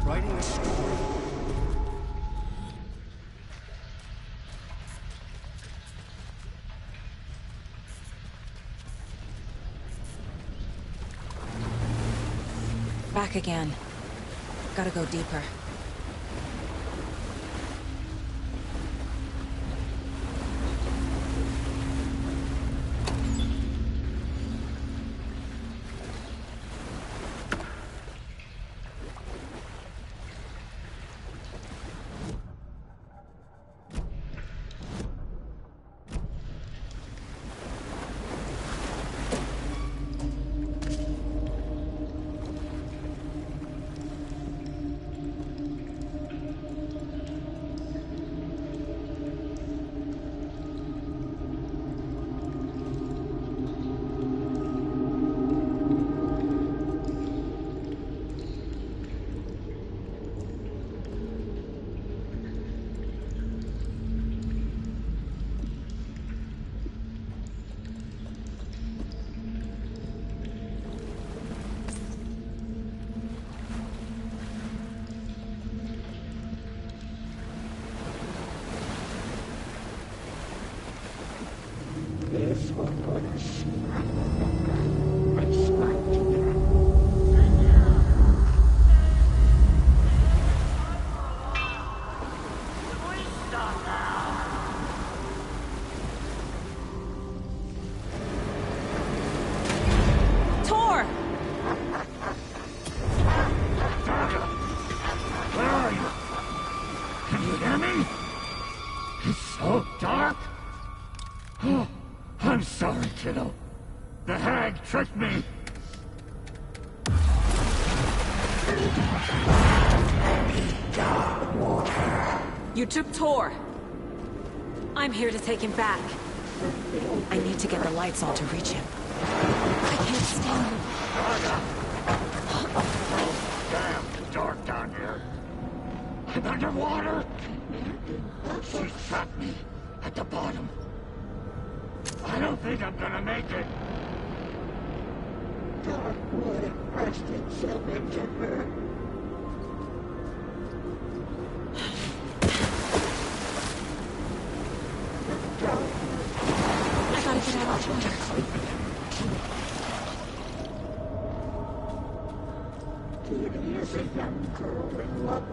Writing a story. Back again. Gotta go deeper. I'm sorry, kiddo. The hag tricked me. You took Tor. I'm here to take him back. I need to get the lights on to reach him. I can't stand it. Oh, damn, it's dark down here. I'm underwater. She trapped me at the bottom. I don't think I'm gonna make it. Dark wood pressed itself into her. I gotta get out of here. a young girl in love.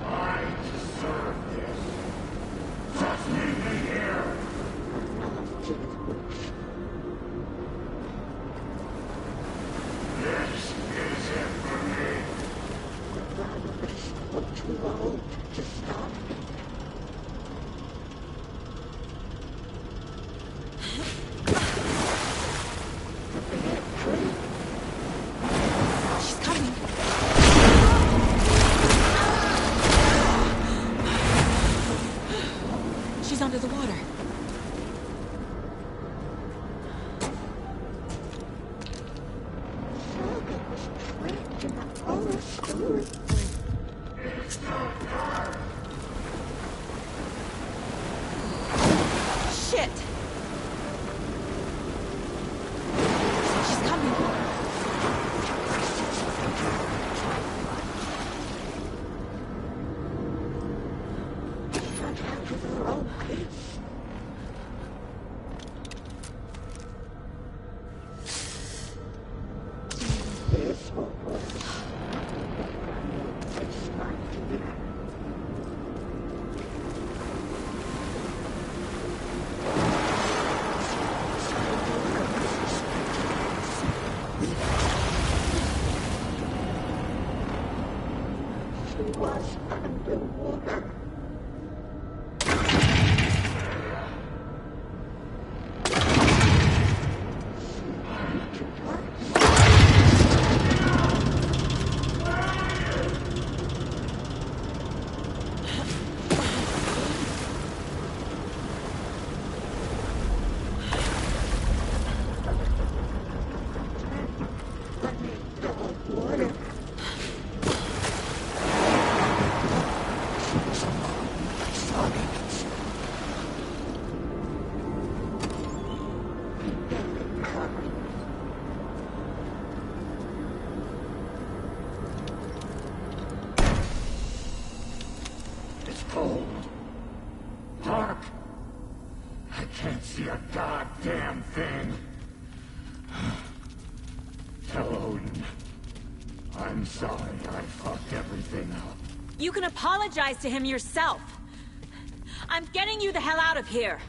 I deserve this. Just leave me here. This is it for me. Too old to stop. She's coming. She's under the water. Shit! She's coming. Was underwater. It's cold. Dark. I can't see a goddamn thing. Tell Odin. I'm sorry I fucked everything up. You can apologize to him yourself. I'm getting you the hell out of here.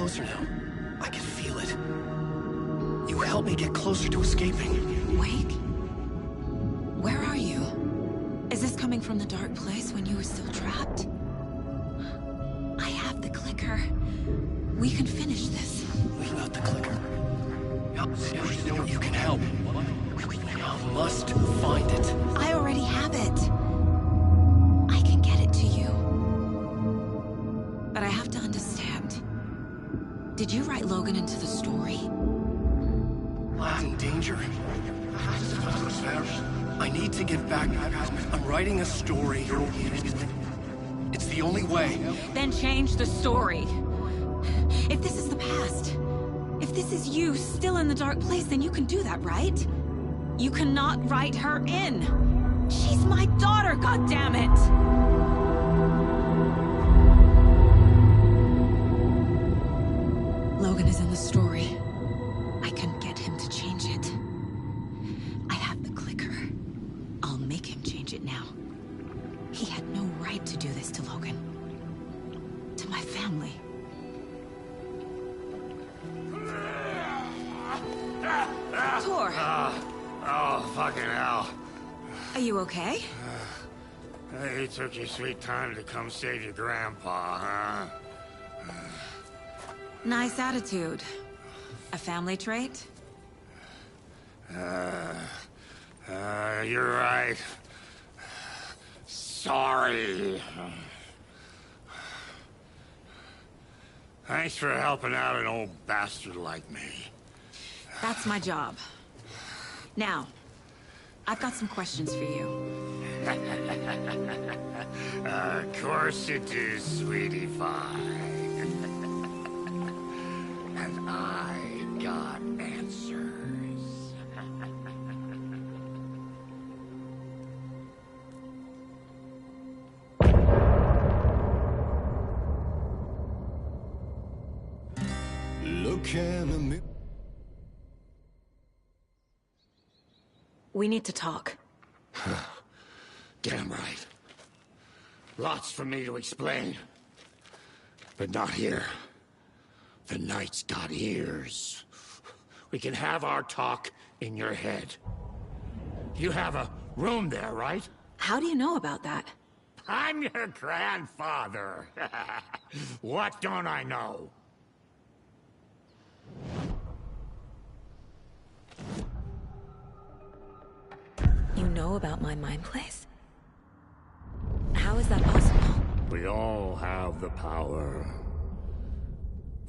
closer now. I can feel it. You help me get closer to escaping. Wake? Where are you? Is this coming from the dark place when you were still trapped? I have the clicker. We can finish this. We got the clicker. You can help. I must find it. I already have it. I can get it to you. But I have to understand. Did you write Logan into the story? Lad's in danger. I need to get back. I'm writing a story. It's the only way. Then change the story. If this is the past, if this is you still in the dark place, then you can do that, right? You cannot write her in. She's my daughter, goddammit! Logan is in the story. I can get him to change it. I have the clicker. I'll make him change it now. He had no right to do this to Logan. To my family. Tor! Oh, fucking hell. Are you okay? You took your sweet time to come save your grandpa, huh? Nice attitude. A family trait? You're right. Sorry. Thanks for helping out an old bastard like me. That's my job. Now, I've got some questions for you. Of course you do, sweetie pie. And I got answers. Look in the mirror. We need to talk. Damn right. Lots for me to explain. But not here. The night's got ears. We can have our talk in your head. You have a room there, right? How do you know about that? I'm your grandfather. What don't I know? You know about my mind place? How is that possible? We all have the power.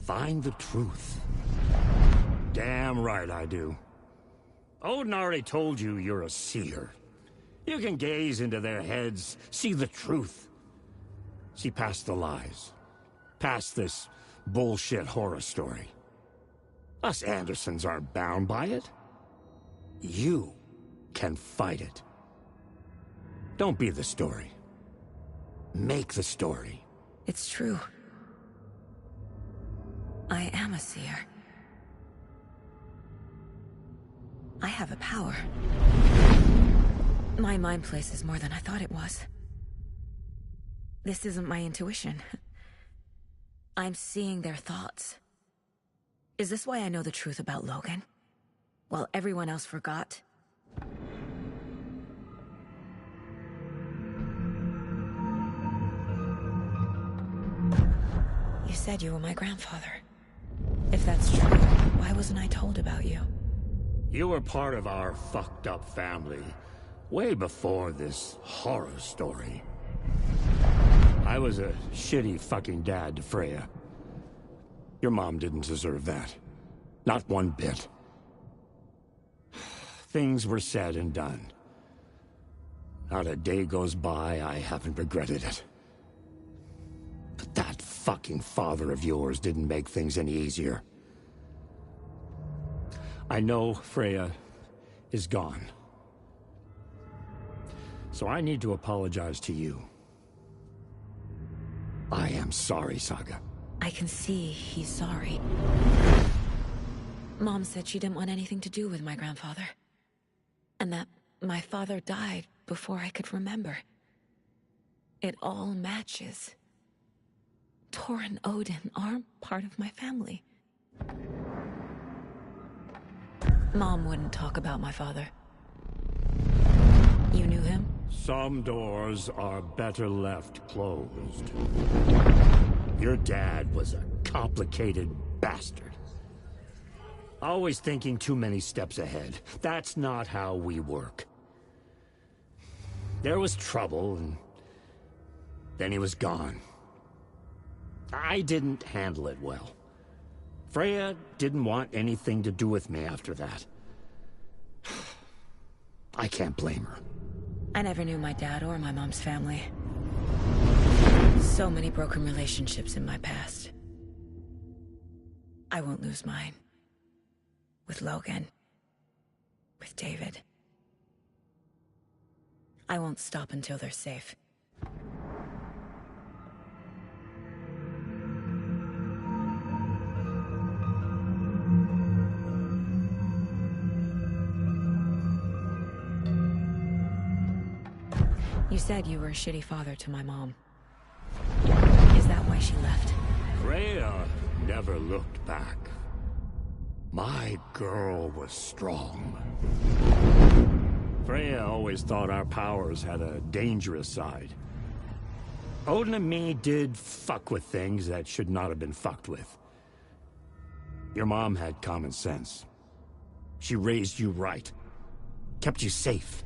Find the truth. Damn right I do. Odin already told you you're a seer. You can gaze into their heads, see the truth. See past the lies. Past this bullshit horror story. Us Andersons aren't bound by it. You can fight it. Don't be the story. Make the story. It's true. I am a seer. I have a power. My mind place is more than I thought it was. This isn't my intuition. I'm seeing their thoughts. Is this why I know the truth about Logan? While everyone else forgot? You said you were my grandfather. If that's true, why wasn't I told about you? You were part of our fucked up family way before this horror story. I was a shitty fucking dad to Freya. Your mom didn't deserve that. Not one bit. Things were said and done. Not a day goes by I haven't regretted it. But that fucking father of yours didn't make things any easier. I know Freya is gone. So I need to apologize to you. I am sorry, Saga. I can see he's sorry. Mom said she didn't want anything to do with my grandfather. And that my father died before I could remember. It all matches. Tor and Odin aren't part of my family. Mom wouldn't talk about my father. You knew him? Some doors are better left closed. Your dad was a complicated bastard. Always thinking too many steps ahead. That's not how we work. There was trouble, and then he was gone. I didn't handle it well. Freya didn't want anything to do with me after that. I can't blame her. I never knew my dad or my mom's family. So many broken relationships in my past. I won't lose mine. With Logan. With David. I won't stop until they're safe. You said you were a shitty father to my mom. Is that why she left? Freya never looked back. My girl was strong. Freya always thought our powers had a dangerous side. Odin and me did fuck with things that should not have been fucked with. Your mom had common sense. She raised you right. Kept you safe.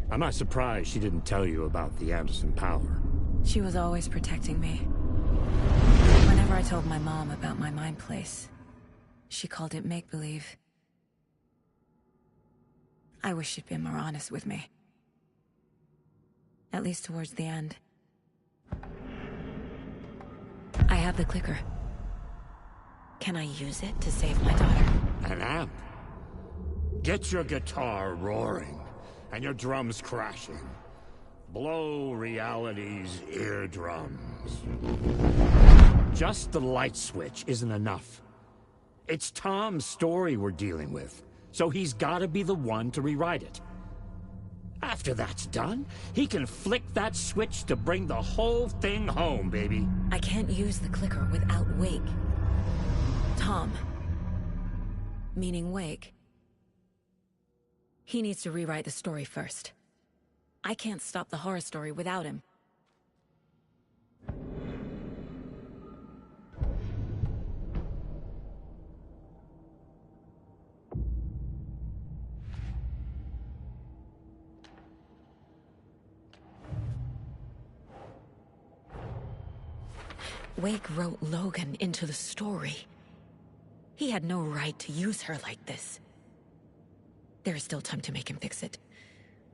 I'm not surprised she didn't tell you about the Anderson power. She was always protecting me. Whenever I told my mom about my mind place, she called it make-believe. I wish she'd been more honest with me. At least towards the end. I have the clicker. Can I use it to save my daughter? An amp? Get your guitar roaring, and your drums crashing. Blow reality's eardrums. Just the light switch isn't enough. It's Tom's story we're dealing with, so he's gotta be the one to rewrite it. After that's done, he can flick that switch to bring the whole thing home, baby. I can't use the clicker without Wake. Tom, meaning Wake, he needs to rewrite the story first. I can't stop the horror story without him. Wake wrote Logan into the story. He had no right to use her like this. There is still time to make him fix it.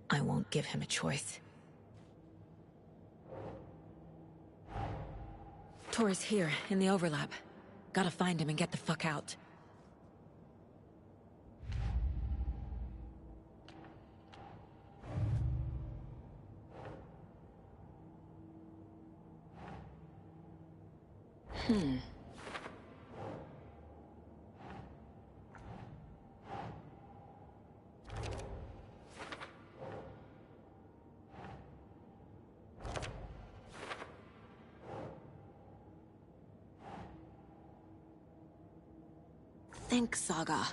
I won't give him a choice. Tor is here, in the overlap. Gotta find him and get the fuck out. Think, Saga.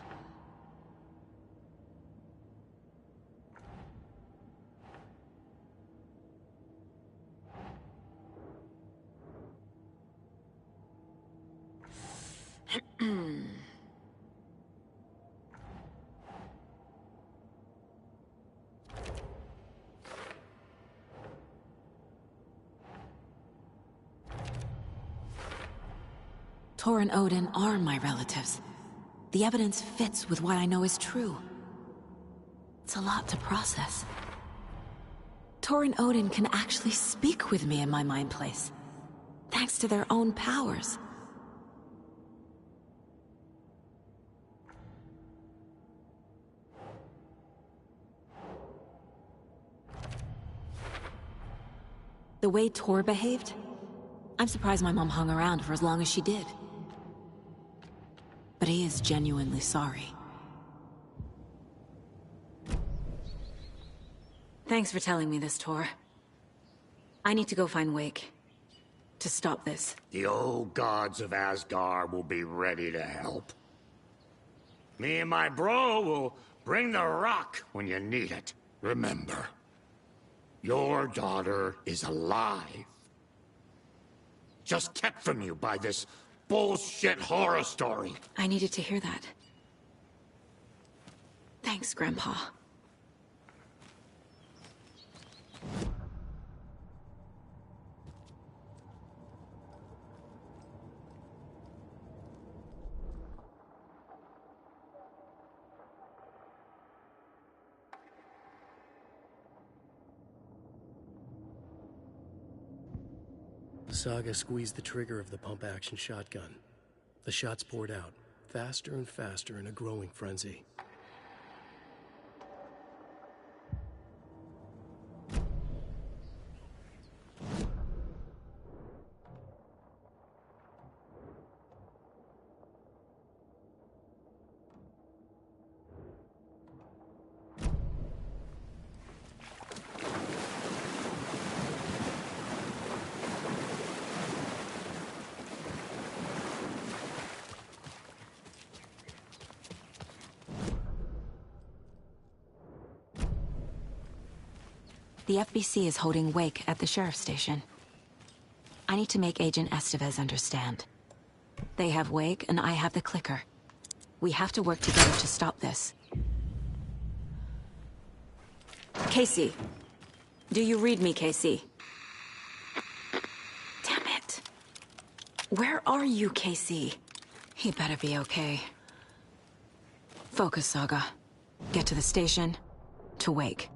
Tor and Odin are my relatives. The evidence fits with what I know is true. It's a lot to process. Tor and Odin can actually speak with me in my mind place, thanks to their own powers. The way Tor behaved, I'm surprised my mom hung around for as long as she did. But he is genuinely sorry. Thanks for telling me this, Tor. I need to go find Wake. to stop this. The old gods of Asgard will be ready to help. Me and my bro will bring the rock when you need it. Remember, your daughter is alive. Just kept from you by this bullshit horror story. I needed to hear that. Thanks, Grandpa. Saga squeezed the trigger of the pump-action shotgun. The shots poured out, faster and faster in a growing frenzy. The FBC is holding Wake at the sheriff's station. I need to make Agent Estevez understand. They have Wake, and I have the clicker. We have to work together to stop this. Casey. Do you read me, Casey? Damn it. Where are you, Casey? He better be okay. Focus, Saga. Get to the station, to Wake.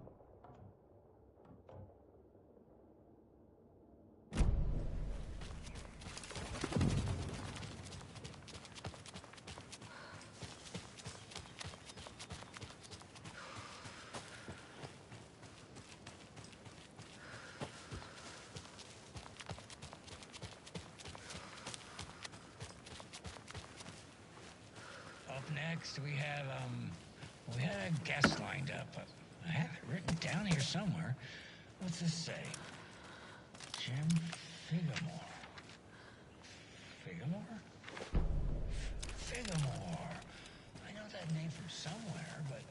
Next, we had a guest lined up. I have it written down here somewhere. What's this say? Jim Figamore. Figamore? Figamore. I know that name from somewhere, but...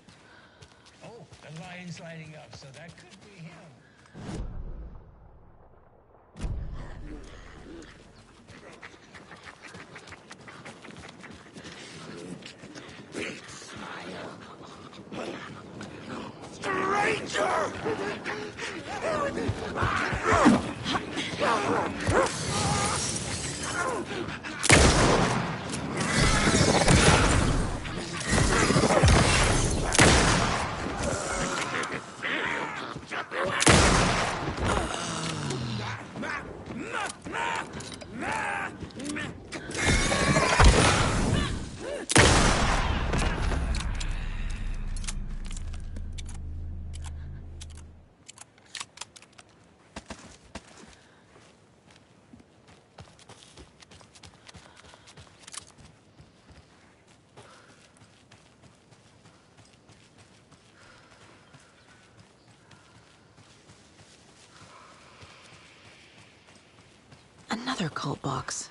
Oh, the line's lighting up, so that could be him. Another cult box.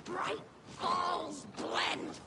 Bright balls blend.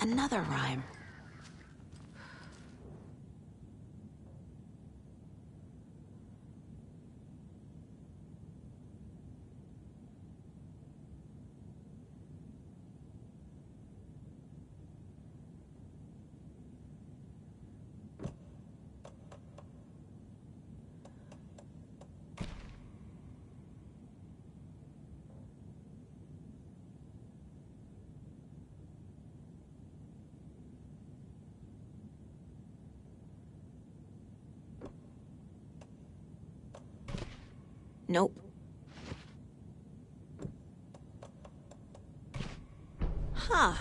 Another rhyme. Nope. Huh.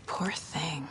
Poor thing.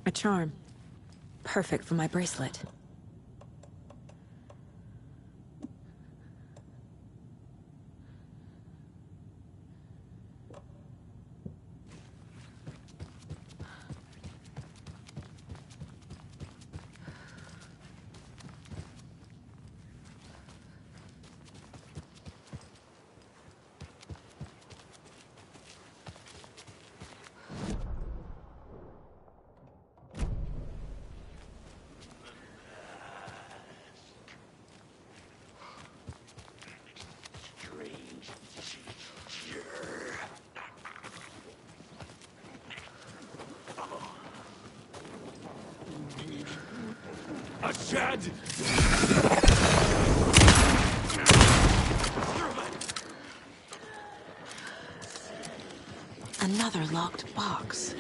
A charm. Perfect for my bracelet. Chad! Another locked box.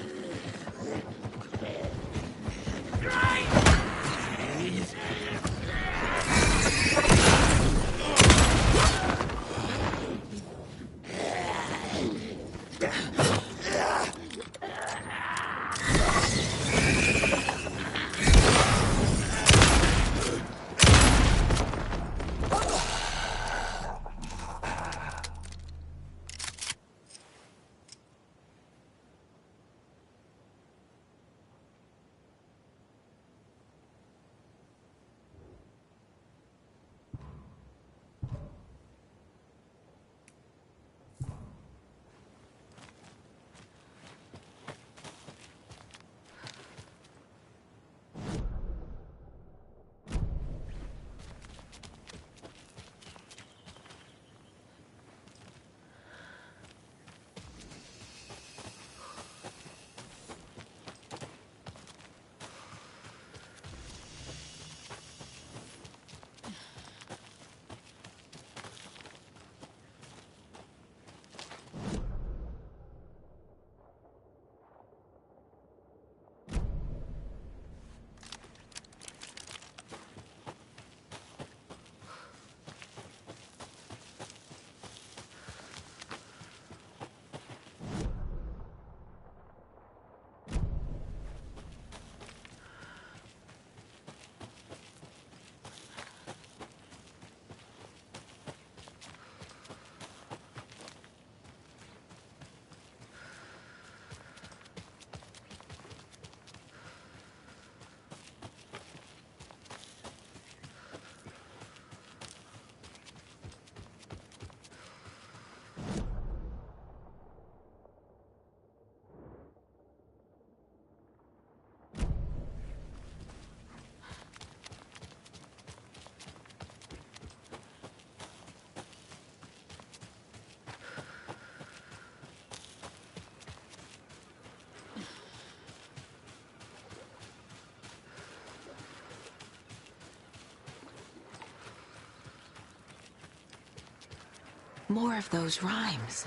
More of those rhymes.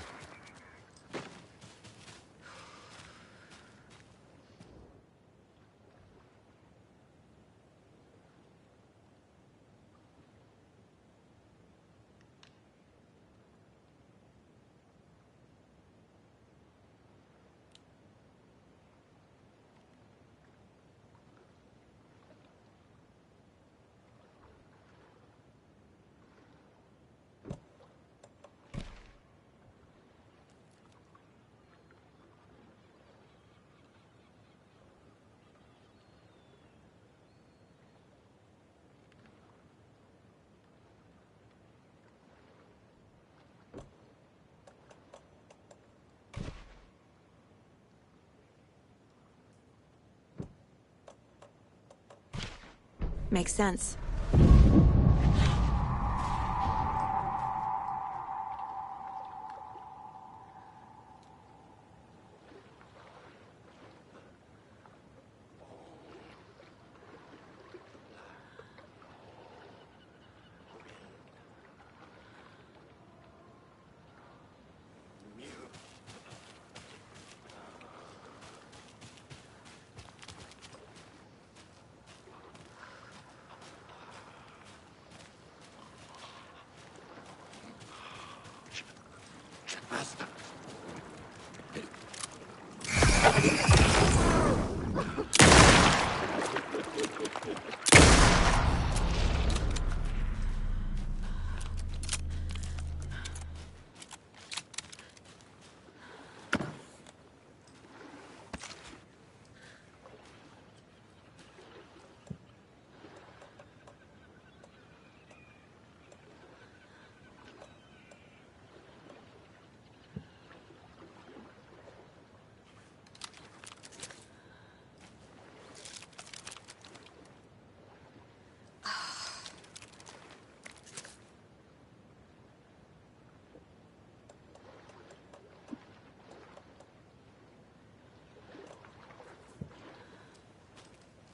Makes sense.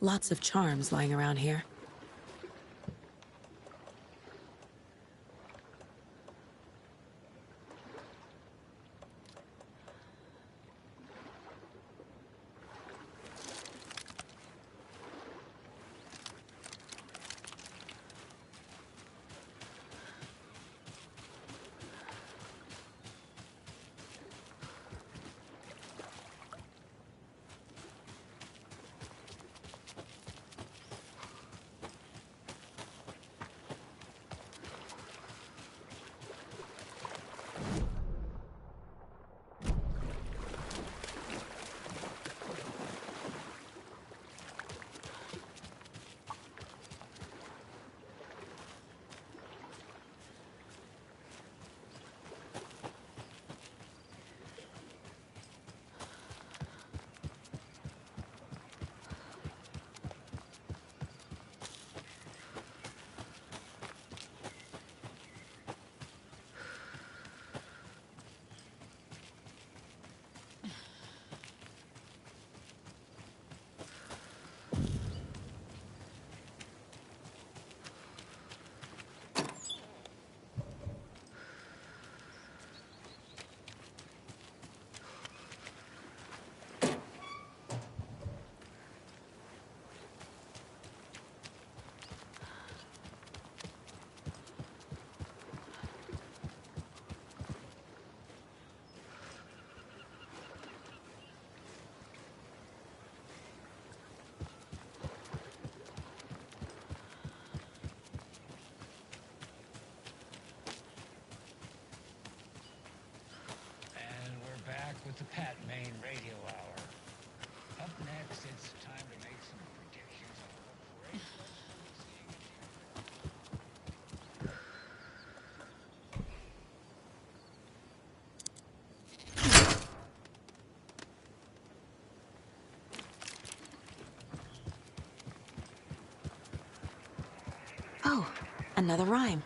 Lots of charms lying around here. with the Pat Main Radio Hour. Up next, it's time to make some predictions on what great Oh, another rhyme.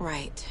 Right.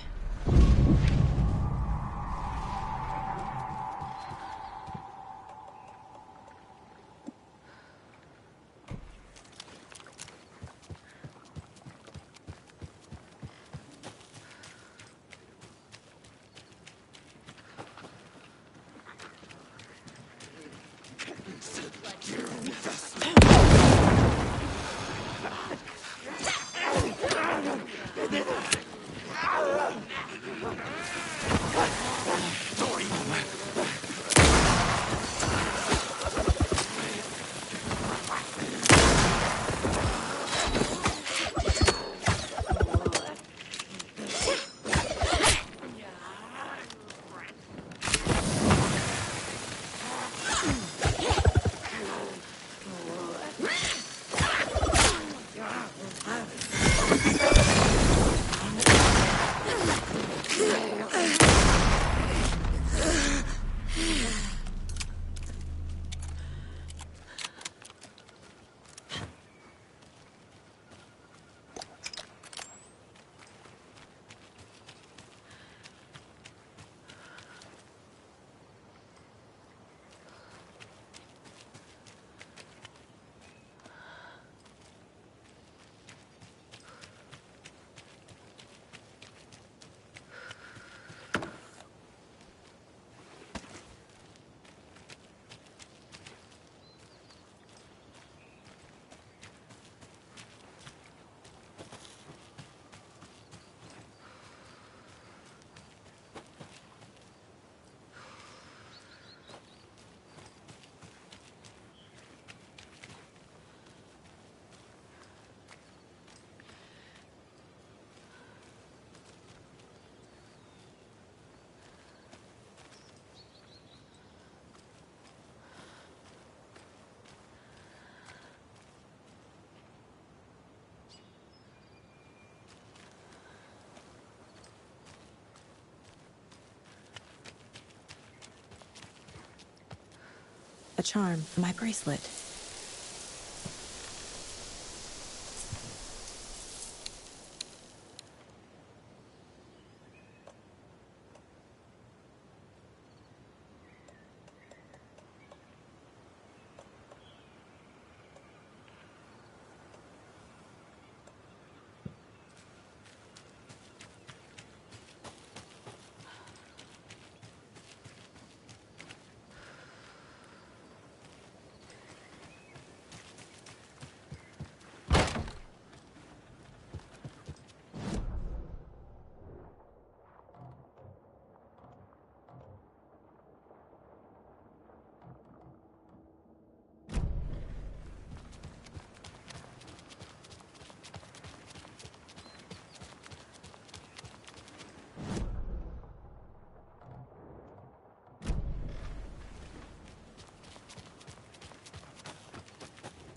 A charm, my bracelet.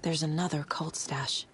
There's another cult stash.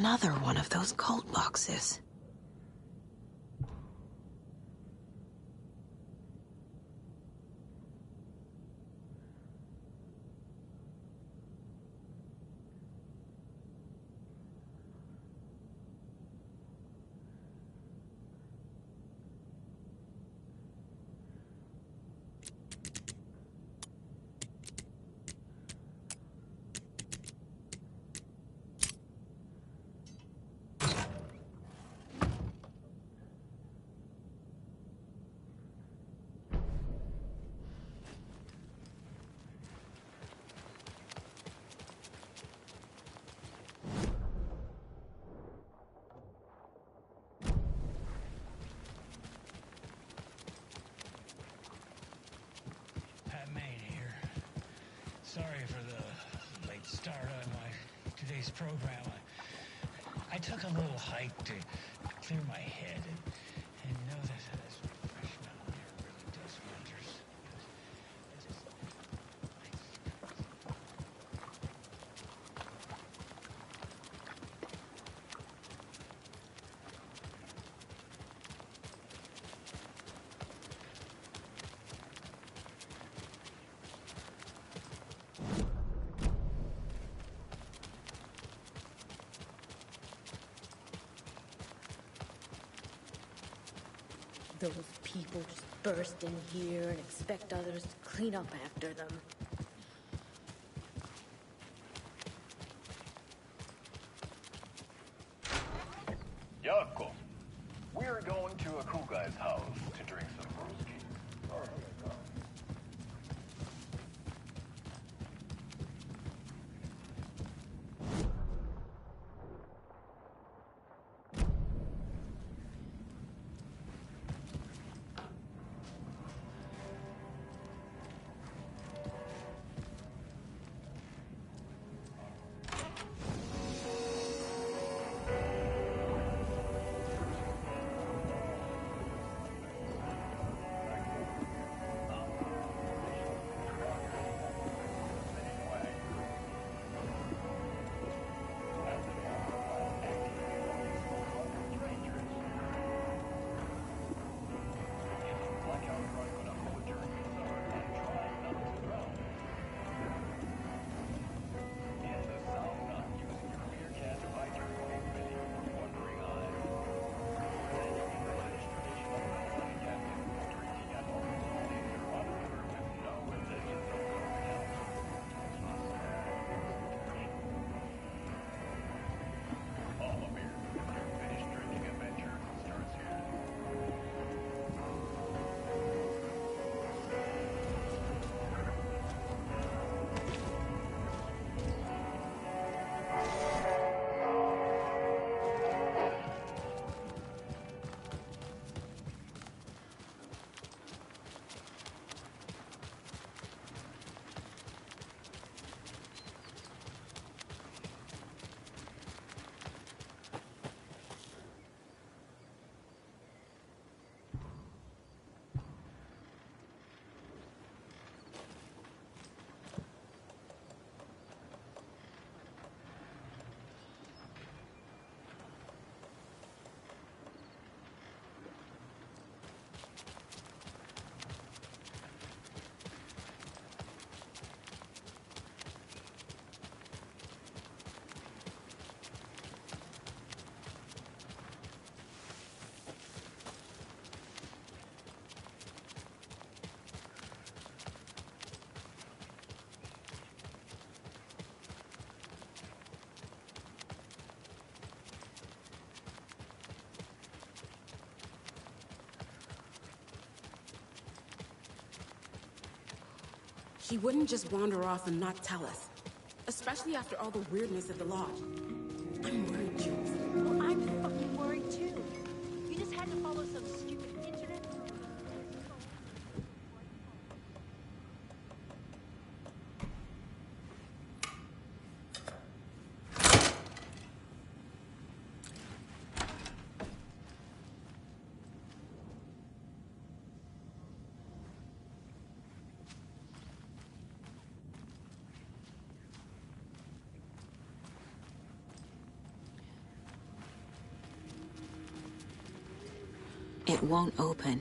another one of those cult boxes. Sorry for the late start on today's program. I took a little hike to clear my head, and you know that this fresh mountain air really does wonders. Those people just burst in here and expect others to clean up after them. Jaakko, we're going to a cool guy's house to drink some brewski. He wouldn't just wander off and not tell us. Especially after all the weirdness at the lodge. I'm worried, Jules. Well, I'm fucking worried too. You just had to follow some stupid internet. It won't open.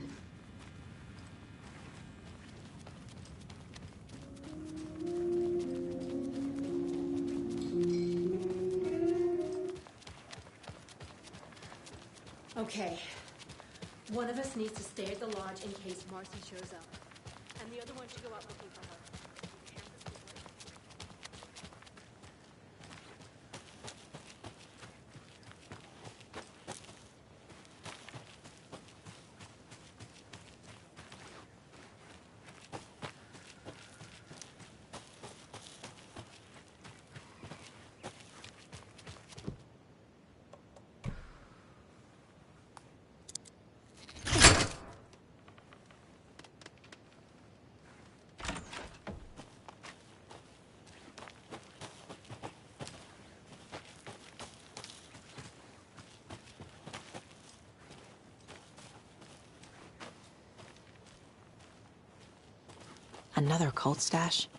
Okay. One of us needs to stay at the lodge in case Marcy shows up. And the other one should go out looking for her. Another cult stash?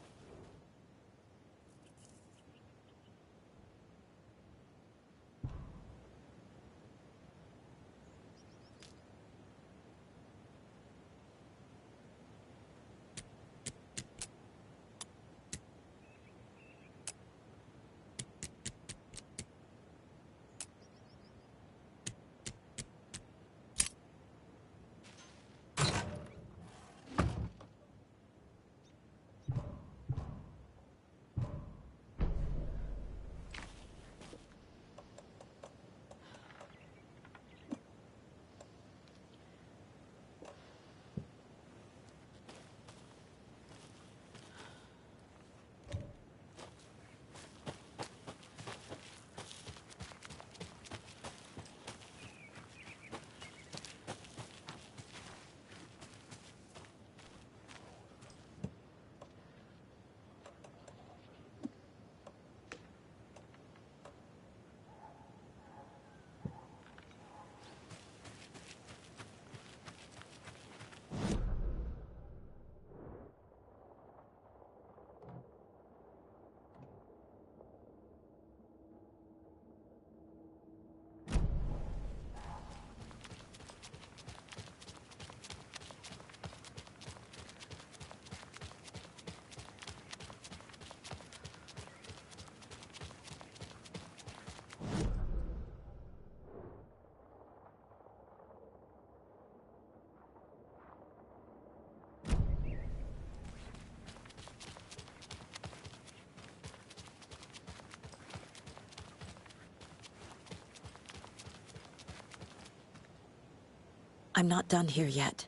I'm not done here yet.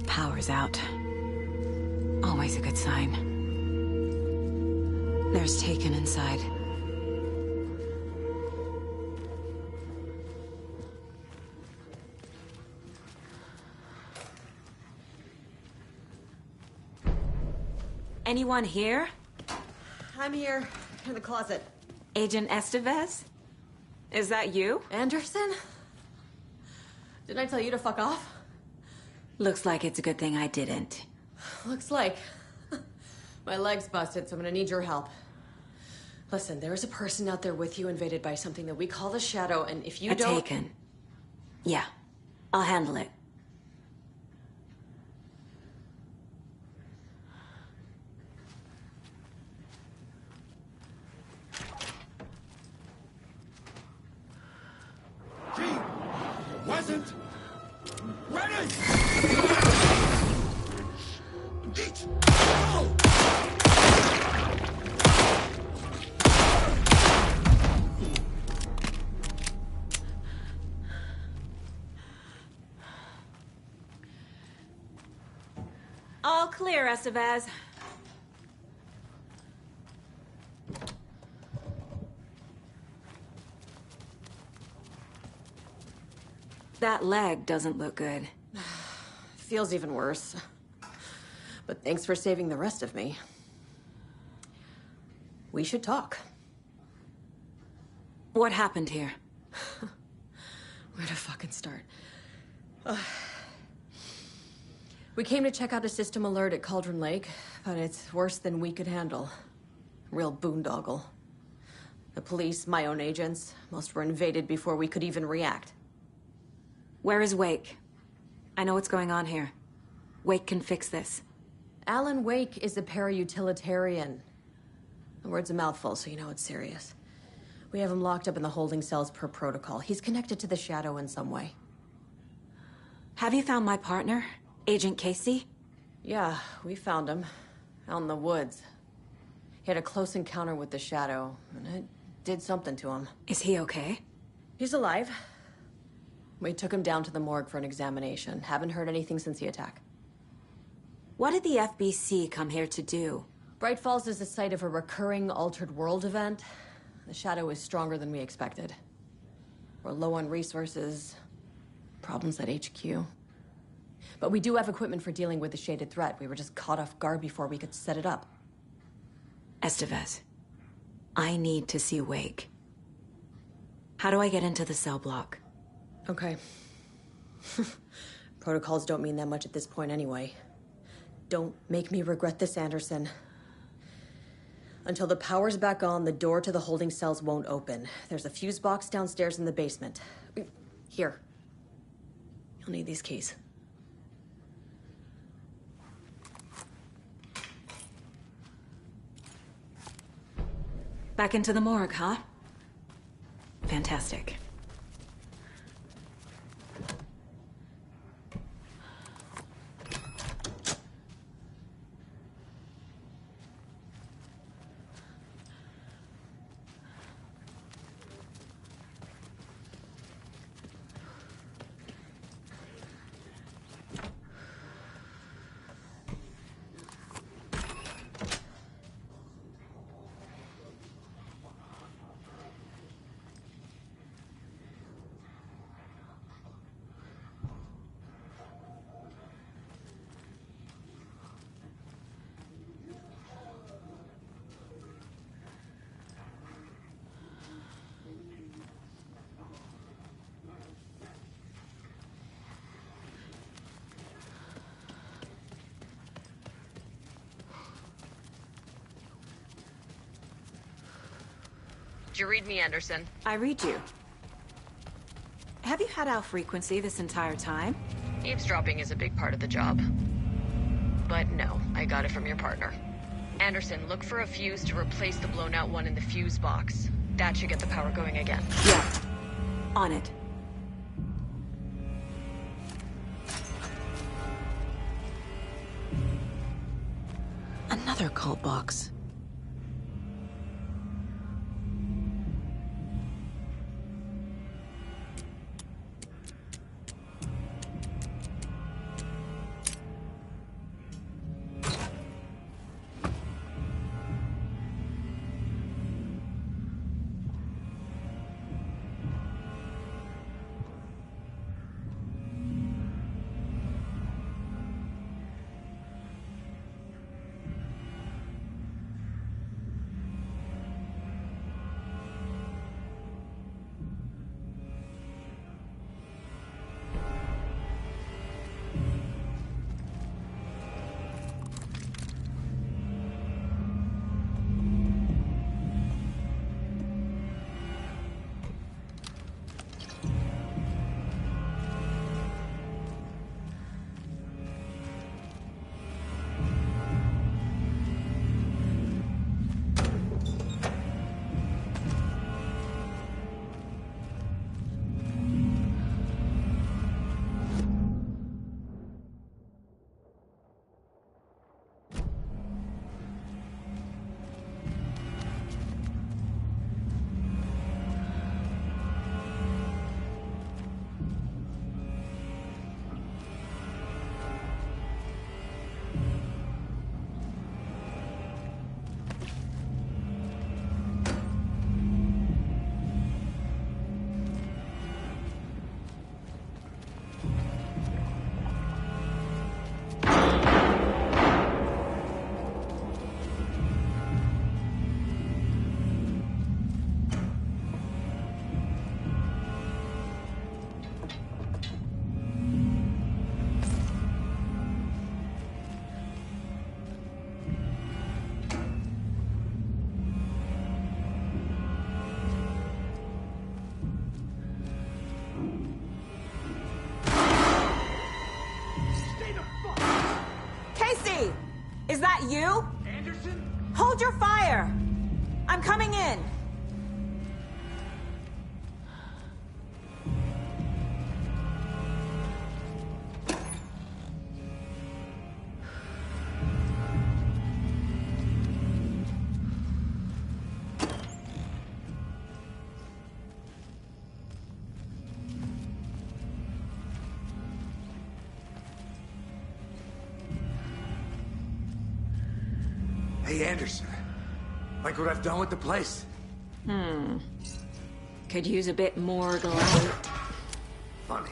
Power's out. Always a good sign. There's Taken inside. Anyone here? I'm here, in the closet. Agent Estevez? Is that you? Anderson? Didn't I tell you to fuck off? Looks like it's a good thing I didn't. Looks like. My leg's busted, so I'm gonna need your help. Listen, there is a person out there with you invaded by something that we call the Shadow, and if you don't... Taken. Yeah, I'll handle it. Wasn't ready! All clear, Estevez. That leg doesn't look good. feels even worse. But thanks for saving the rest of me. We should talk. What happened here? Where to fucking start? We came to check out a system alert at Cauldron Lake, but it's worse than we could handle. Real boondoggle. The police, my own agents, most were invaded before we could even react. Where is Wake? I know what's going on here. Wake can fix this. 앨런웨이크 is a para-utilitarian. The word's a mouthful, so you know it's serious. We have him locked up in the holding cells per protocol. He's connected to the Shadow in some way. Have you found my partner, Agent Casey? Yeah, we found him. Out in the woods. He had a close encounter with the Shadow, and it did something to him. Is he okay? He's alive. We took him down to the morgue for an examination. Haven't heard anything since the attack. What did the FBC come here to do? Bright Falls is the site of a recurring Altered World event. The Shadow is stronger than we expected. We're low on resources. Problems at HQ. But we do have equipment for dealing with the shaded threat. We were just caught off guard before we could set it up. Estevez, I need to see Wake. How do I get into the cell block? Okay. Protocols don't mean that much at this point anyway. Don't make me regret this, Anderson. Until the power's back on, the door to the holding cells won't open. There's a fuse box downstairs in the basement. Here. You'll need these keys. Back into the morgue, huh? Fantastic. Did you read me, Anderson? I read you. Have you had our frequency this entire time? Eavesdropping is a big part of the job. But no, I got it from your partner. Anderson, look for a fuse to replace the blown out one in the fuse box. That should get the power going again. Yeah. On it. Another cult box. Casey! Is that you? Anderson? Hold your fire! I'm coming in! Hey, Anderson. Like what I've done with the place? Could use a bit more glamour. Funny.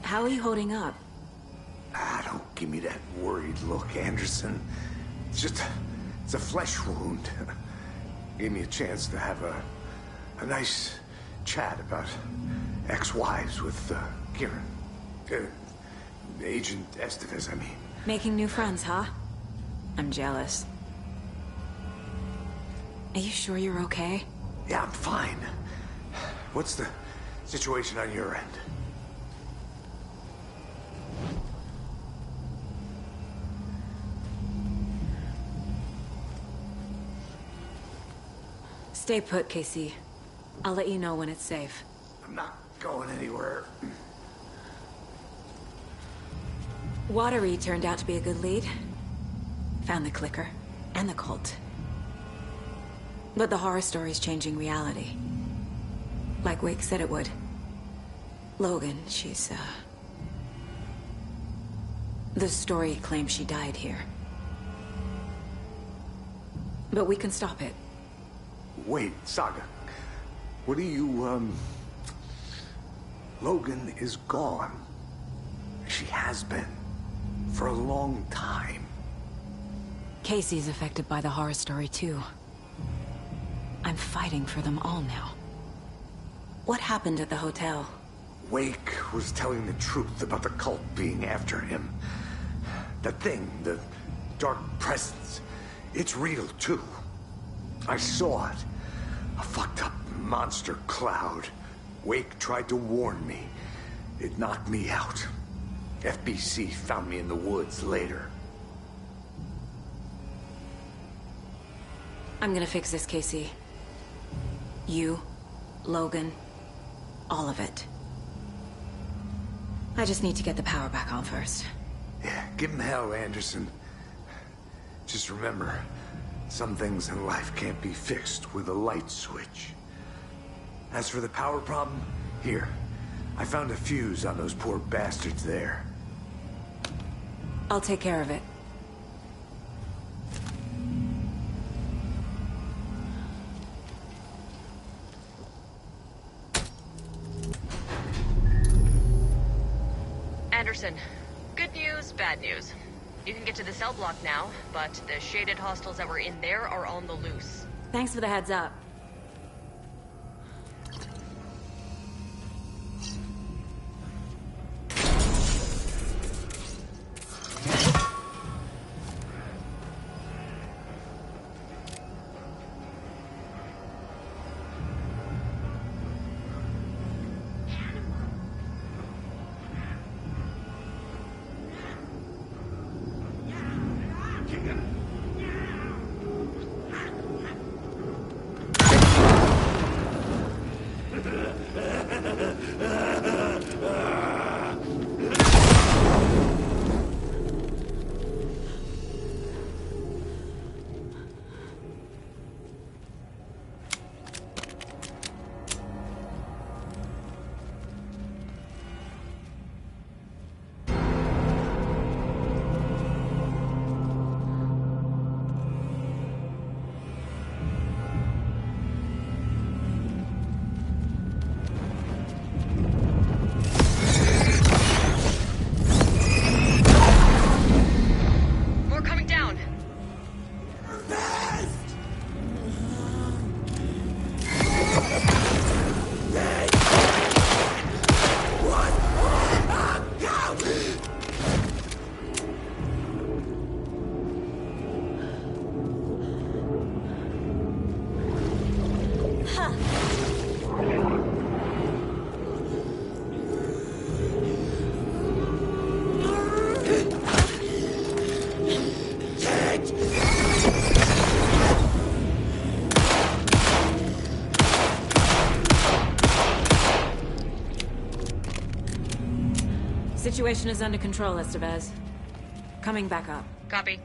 How are you holding up? Don't give me that worried look, Anderson. It's a flesh wound. Gave me a chance to have a nice chat about ex-wives with Kieran. Agent Estevez, I mean. Making new friends, huh? I'm jealous. Are you sure you're okay? Yeah, I'm fine. What's the situation on your end? Stay put, Casey. I'll let you know when it's safe. I'm not going anywhere. Watery turned out to be a good lead. Found the clicker and the cult. But the horror story's changing reality. Like Wake said it would. Logan, she's, the story claims she died here. But we can stop it. Wait, Saga. What do you, Logan is gone. She has been. For a long time. Casey's affected by the horror story, too. I'm fighting for them all now. What happened at the hotel? Wake was telling the truth about the cult being after him. The thing, the dark presence, it's real, too. I saw it. A fucked up monster cloud. Wake tried to warn me. It knocked me out. FBC found me in the woods later. I'm gonna fix this, Casey. You, Logan, all of it. I just need to get the power back on first. Yeah, give him hell, Anderson. Just remember, some things in life can't be fixed with a light switch. As for the power problem, here. I found a fuse on those poor bastards there. I'll take care of it. Anderson, good news, bad news. You can get to the cell block now, but the shaded hostiles that were in there are on the loose. Thanks for the heads up. Situation is under control, Estevez. Coming back up. Copy.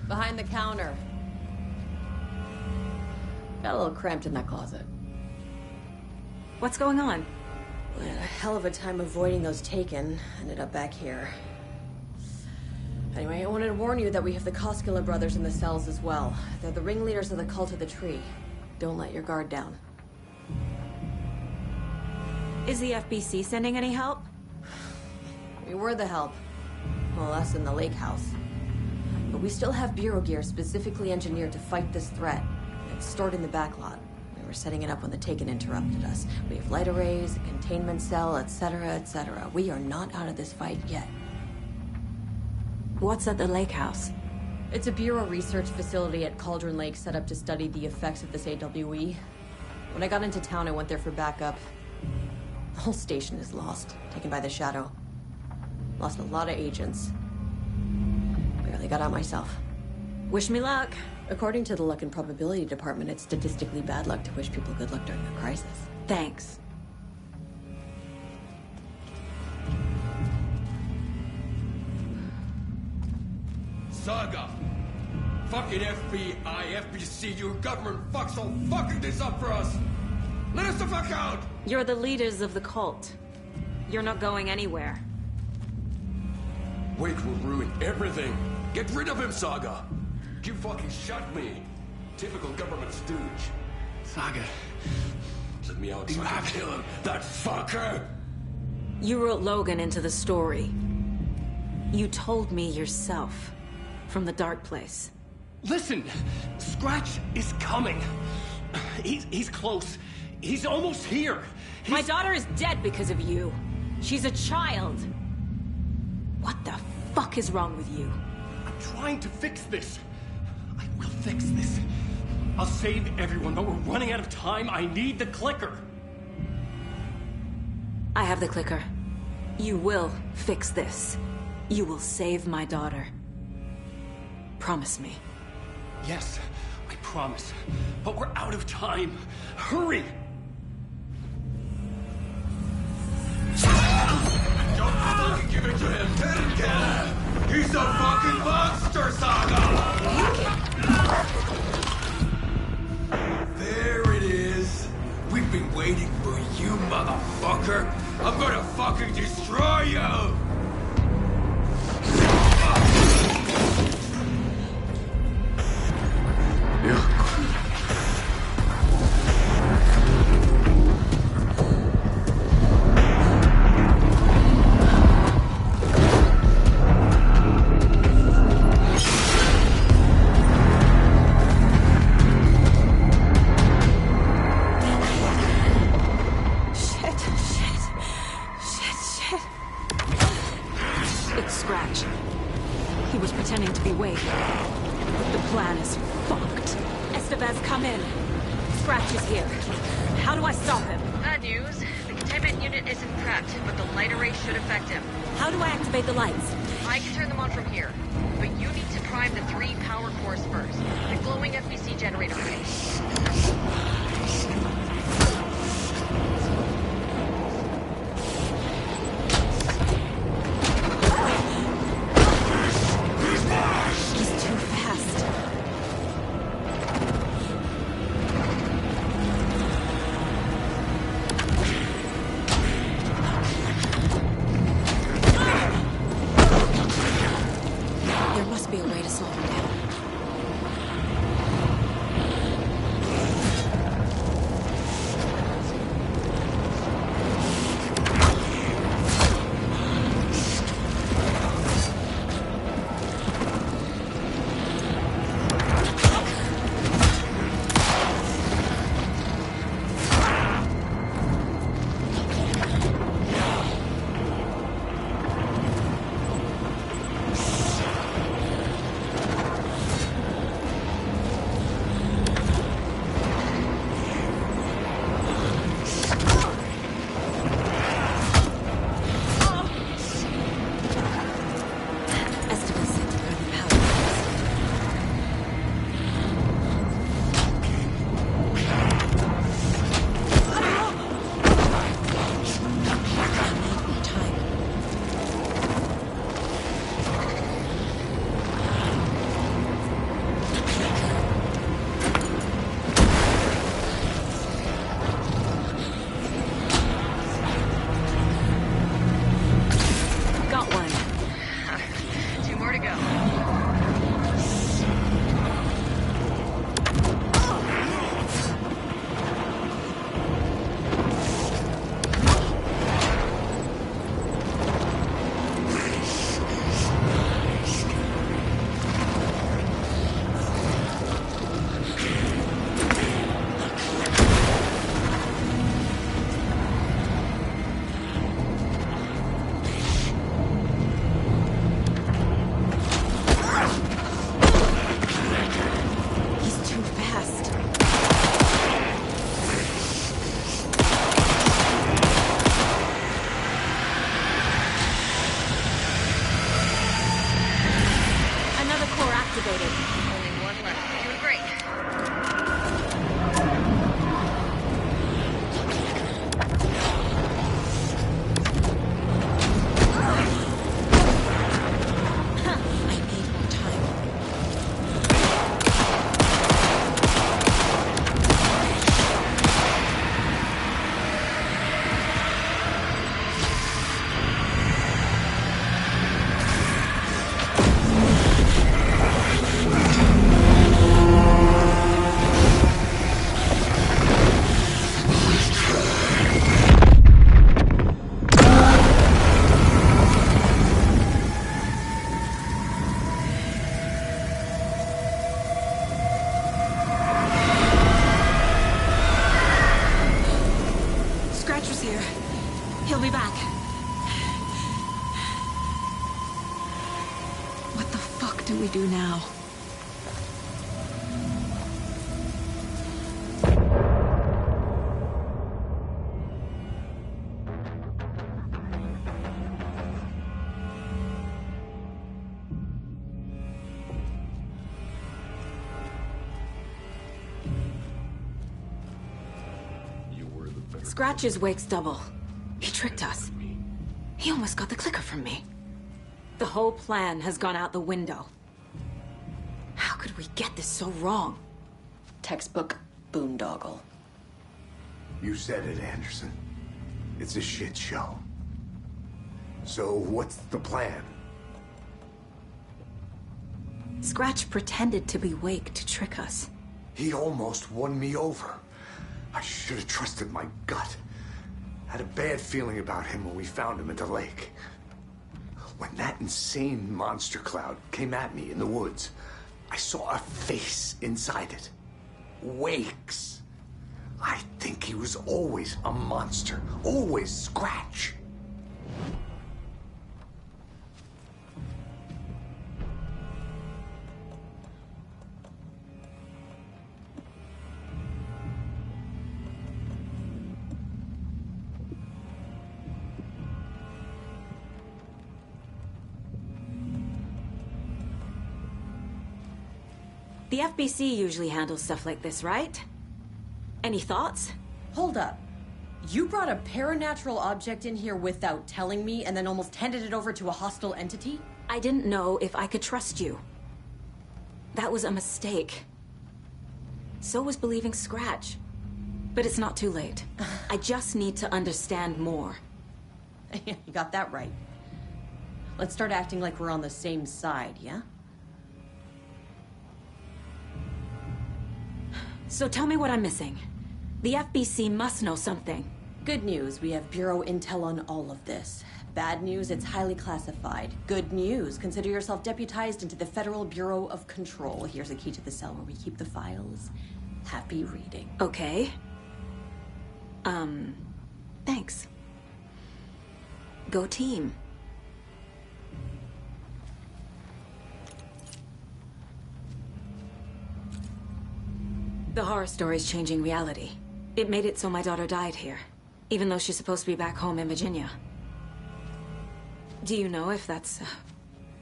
Behind the counter. Got a little cramped in that closet. What's going on? We had a hell of a time avoiding those taken. Ended up back here. Anyway, I wanted to warn you that we have the Koskela brothers in the cells as well. They're the ringleaders of the Cult of the Tree. Don't let your guard down. Is the FBC sending any help? We were the help. Well, us in the lake house. But we still have Bureau gear specifically engineered to fight this threat. It's stored in the backlot. We were setting it up when the Taken interrupted us. We have light arrays, a containment cell, etc., etc. We are not out of this fight yet. What's at the lake house? It's a Bureau research facility at Cauldron Lake set up to study the effects of this AWE. When I got into town, I went there for backup. The whole station is lost, taken by the Shadow. Lost a lot of agents. Barely got out myself. Wish me luck. According to the Luck and Probability Department, it's statistically bad luck to wish people good luck during a crisis. Thanks. Saga! Fucking FBI, FBC, your government fucks all fucking this up for us! Let us the fuck out! You're the leaders of the cult. You're not going anywhere. Wake will ruin everything. Get rid of him, Saga! You fucking shot me. Typical government stooge. Saga. Let me out so I can kill him. That fucker! You wrote Logan into the story. You told me yourself. From the dark place. Listen! Scratch is coming. He's close. He's almost here. My daughter is dead because of you. She's a child. What the fuck is wrong with you? I'm trying to fix this. I will fix this. I'll save everyone, but we're running out of time. I need the clicker. I have the clicker. You will fix this. You will save my daughter. Promise me. Yes, I promise. But we're out of time. Hurry! Don't fucking give it to him! Let him get him! He's a fucking monster, Saga! There it is! We've been waiting for you, motherfucker! I'm gonna fucking destroy you! activated. Only one left. Doing great. He'll be back. What the fuck do we do now? Scratch's wake's double. He tricked us. He almost got the clicker from me. The whole plan has gone out the window. How could we get this so wrong? Textbook boondoggle. You said it, Anderson. It's a shit show. So what's the plan? Scratch pretended to be Wake to trick us. He almost won me over. I should have trusted my gut. Had a bad feeling about him when we found him at the lake. When that insane monster cloud came at me in the woods, I saw a face inside it. Wake's. I think he was always a monster. Always Scratch. The FBC usually handles stuff like this, right? Any thoughts? Hold up. You brought a paranatural object in here without telling me and then almost handed it over to a hostile entity? I didn't know if I could trust you. That was a mistake. So was believing Scratch. But it's not too late. I just need to understand more. You got that right. Let's start acting like we're on the same side, yeah? So tell me what I'm missing. The FBC must know something. Good news, we have Bureau intel on all of this. Bad news, it's highly classified. Good news, consider yourself deputized into the Federal Bureau of Control. Here's a key to the cell where we keep the files. Happy reading. Okay. Thanks. Go team. The horror story's changing reality. It made it so my daughter died here, even though she's supposed to be back home in Virginia. Do you know if that's...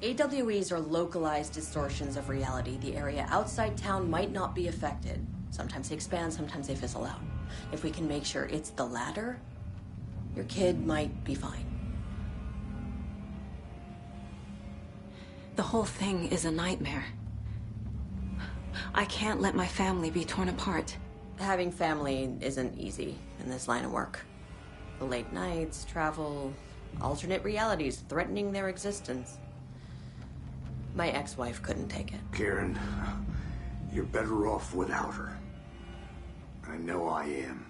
AWEs are localized distortions of reality. The area outside town might not be affected. Sometimes they expand, sometimes they fizzle out. If we can make sure it's the latter, your kid might be fine. The whole thing is a nightmare. I can't let my family be torn apart. Having family isn't easy in this line of work. The late nights, travel, alternate realities threatening their existence. My ex-wife couldn't take it. Karen, you're better off without her. I know I am.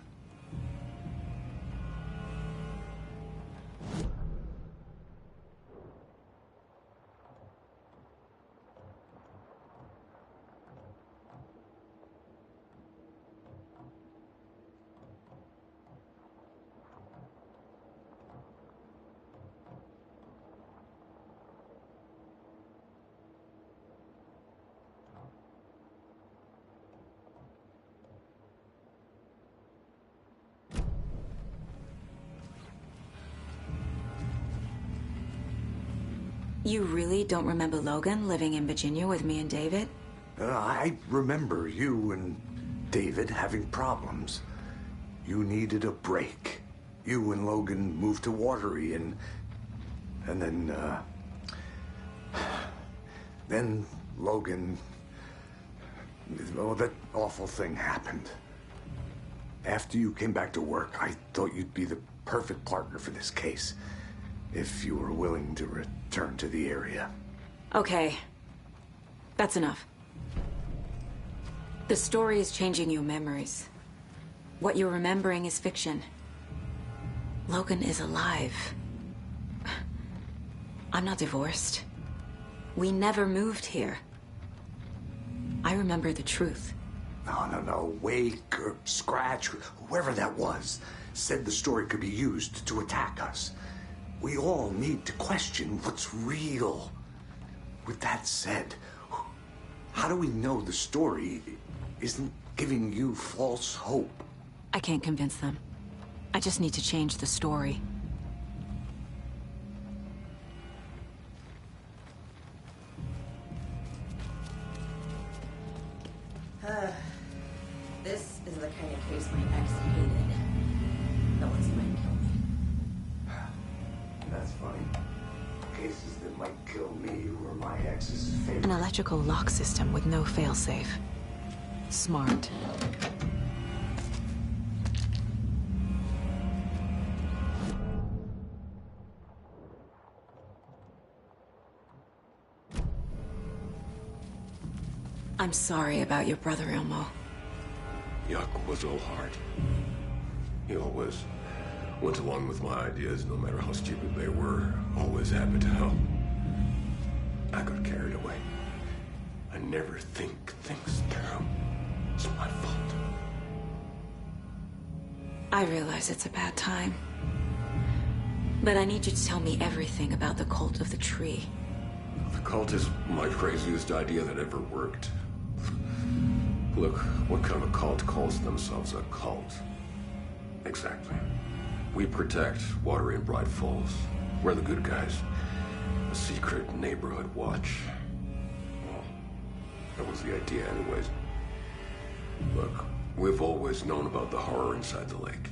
You really don't remember Logan living in Virginia with me and David? I remember you and David having problems. You needed a break. You and Logan moved to Watery and then Logan... Oh, that awful thing happened. After you came back to work, I thought you'd be the perfect partner for this case. If you were willing to return to the area. Okay. That's enough. The story is changing your memories. What you're remembering is fiction. Logan is alive. I'm not divorced. We never moved here. I remember the truth. No. Wake or Scratch, whoever that was, said the story could be used to attack us. We all need to question what's real. With that said, how do we know the story isn't giving you false hope? I can't convince them. I just need to change the story. This is the kind of case my ex hated. The ones that might kill me. That's funny. Cases that might kill me were my ex's favorite. An electrical lock system with no failsafe. Smart. I'm sorry about your brother, Elmo. Yuck was all heart. He always went along with my ideas, no matter how stupid they were. Always happy to help. I got carried away. I never think things through. It's my fault. I realize it's a bad time. But I need you to tell me everything about the cult of the tree. The cult is my craziest idea that ever worked. Look, what kind of cult calls themselves a cult? Exactly. We protect Water in Bright Falls. We're the good guys. A secret neighborhood watch. Well, that was the idea anyways. Look, we've always known about the horror inside the lake.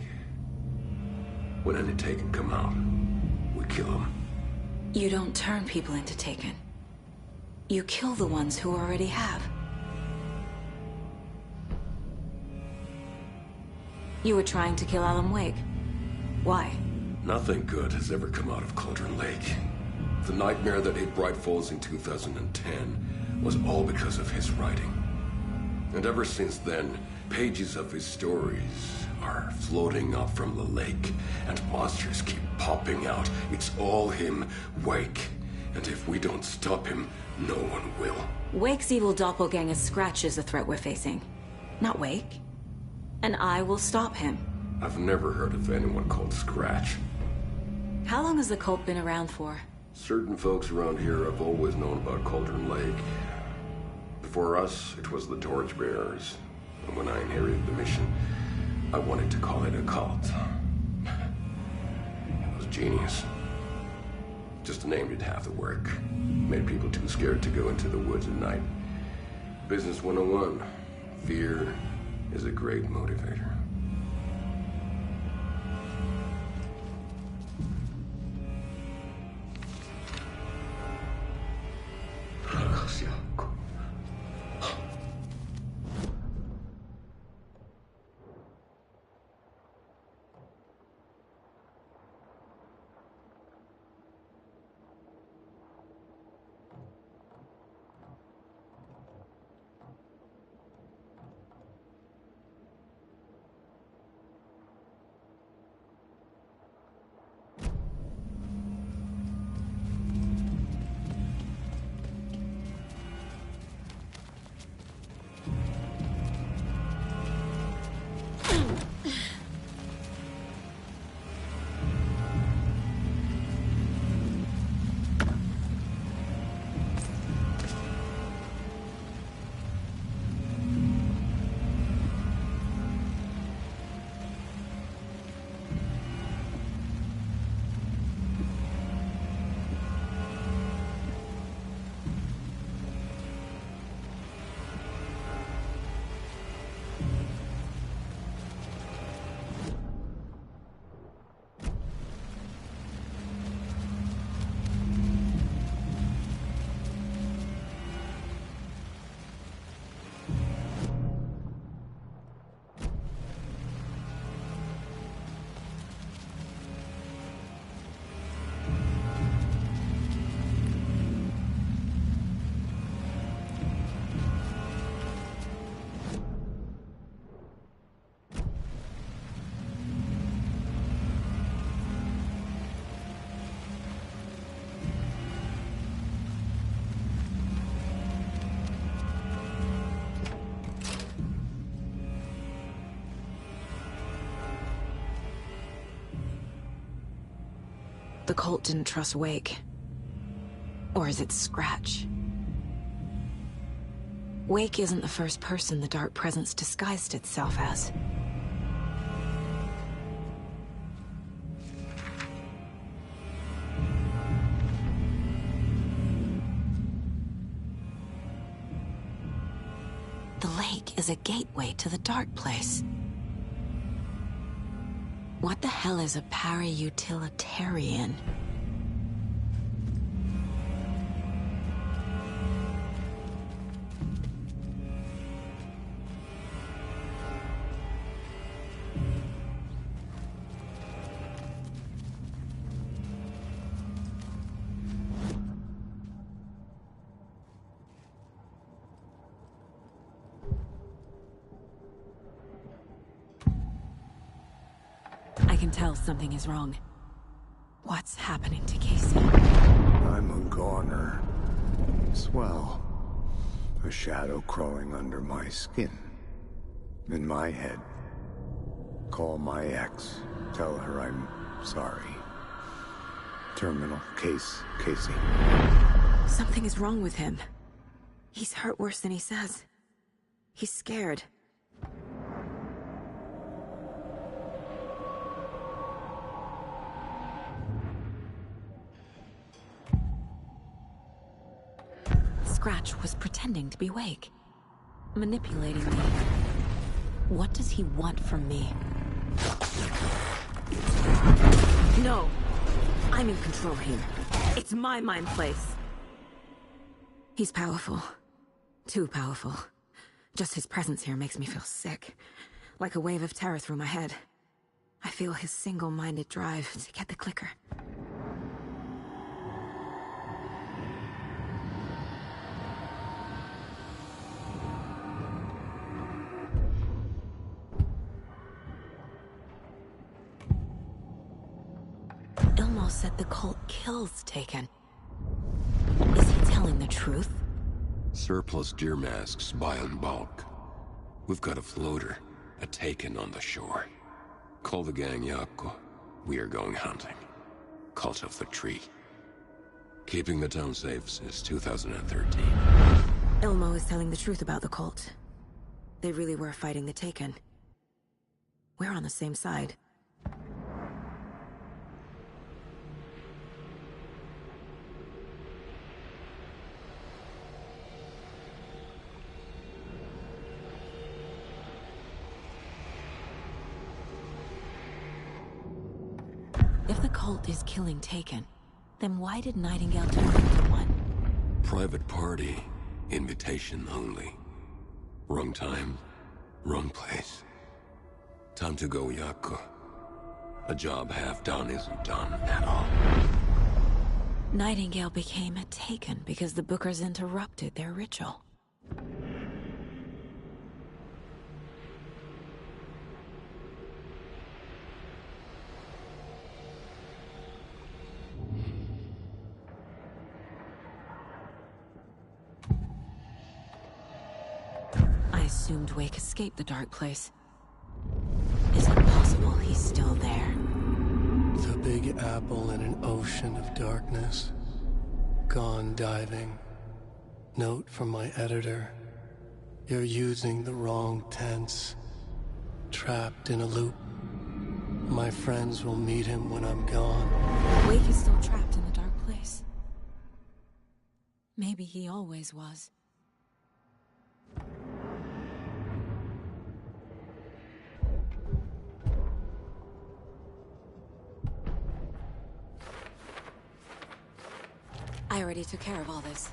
When any Taken come out, we kill them. You don't turn people into Taken. You kill the ones who already have. You were trying to kill 앨런웨이크. Why? Nothing good has ever come out of Cauldron Lake. The nightmare that hit Bright Falls in 2010 was all because of his writing. And ever since then, pages of his stories are floating up from the lake, and monsters keep popping out. It's all him, Wake. And if we don't stop him, no one will. Wake's evil doppelganger Scratch is the threat we're facing, not Wake. And I will stop him. I've never heard of anyone called Scratch. How long has the cult been around for? Certain folks around here have always known about Cauldron Lake. Before us, it was the Torchbearers. And when I inherited the mission, I wanted to call it a cult. It was genius. Just a name did half the work. Made people too scared to go into the woods at night. Business 101. Fear is a great motivator. The cult didn't trust Wake. Or is it Scratch? Wake isn't the first person the Dark Presence disguised itself as. The lake is a gateway to the Dark Place. What the hell is a para-utilitarian? I can tell something is wrong. What's happening to Casey? I'm a goner. Swell. A shadow crawling under my skin. In my head. Call my ex. Tell her I'm sorry. Terminal case, Casey. Something is wrong with him. He's hurt worse than he says. He's scared. Scratch was pretending to be Wake. Manipulating me. What does he want from me? No! I'm in control here. It's my mind place. He's powerful. Too powerful. Just his presence here makes me feel sick. Like a wave of terror through my head. I feel his single-minded drive to get the clicker. Ilmo said the cult kills Taken. Is he telling the truth? Surplus deer masks buy in bulk. We've got a floater, a Taken on the shore. Call the gang Yakko. We are going hunting. Cult of the Tree. Keeping the town safe since 2013. Ilmo is telling the truth about the cult. They really were fighting the Taken. We're on the same side. If the cult is killing Taken, then why did Nightingale turn into one? Private party. Invitation only. Wrong time, wrong place. Time to go, Yakko. A job half done isn't done at all. Nightingale became a Taken because the Bookers interrupted their ritual. I assumed Wake escaped the Dark Place. Is it possible he's still there? The Big Apple in an ocean of darkness. Gone diving. Note from my editor. You're using the wrong tense. Trapped in a loop. My friends will meet him when I'm gone. Wake is still trapped in the Dark Place. Maybe he always was. I already took care of all this.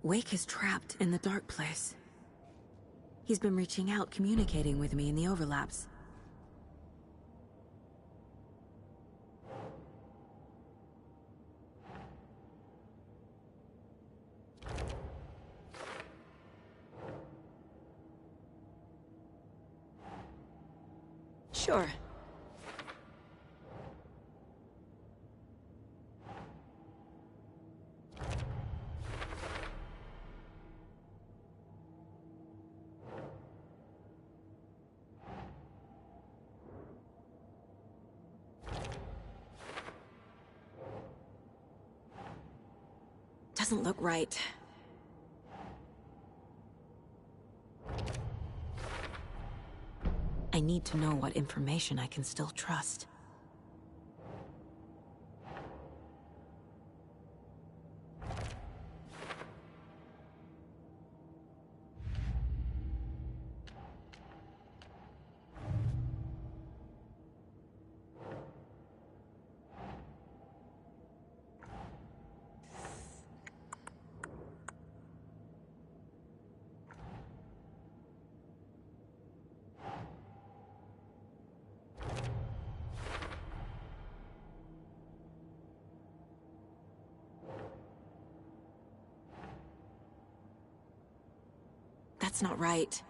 Wake is trapped in the Dark Place. He's been reaching out, communicating with me in the overlaps. Sure. Doesn't look right. I need to know what information I can still trust. That's not right.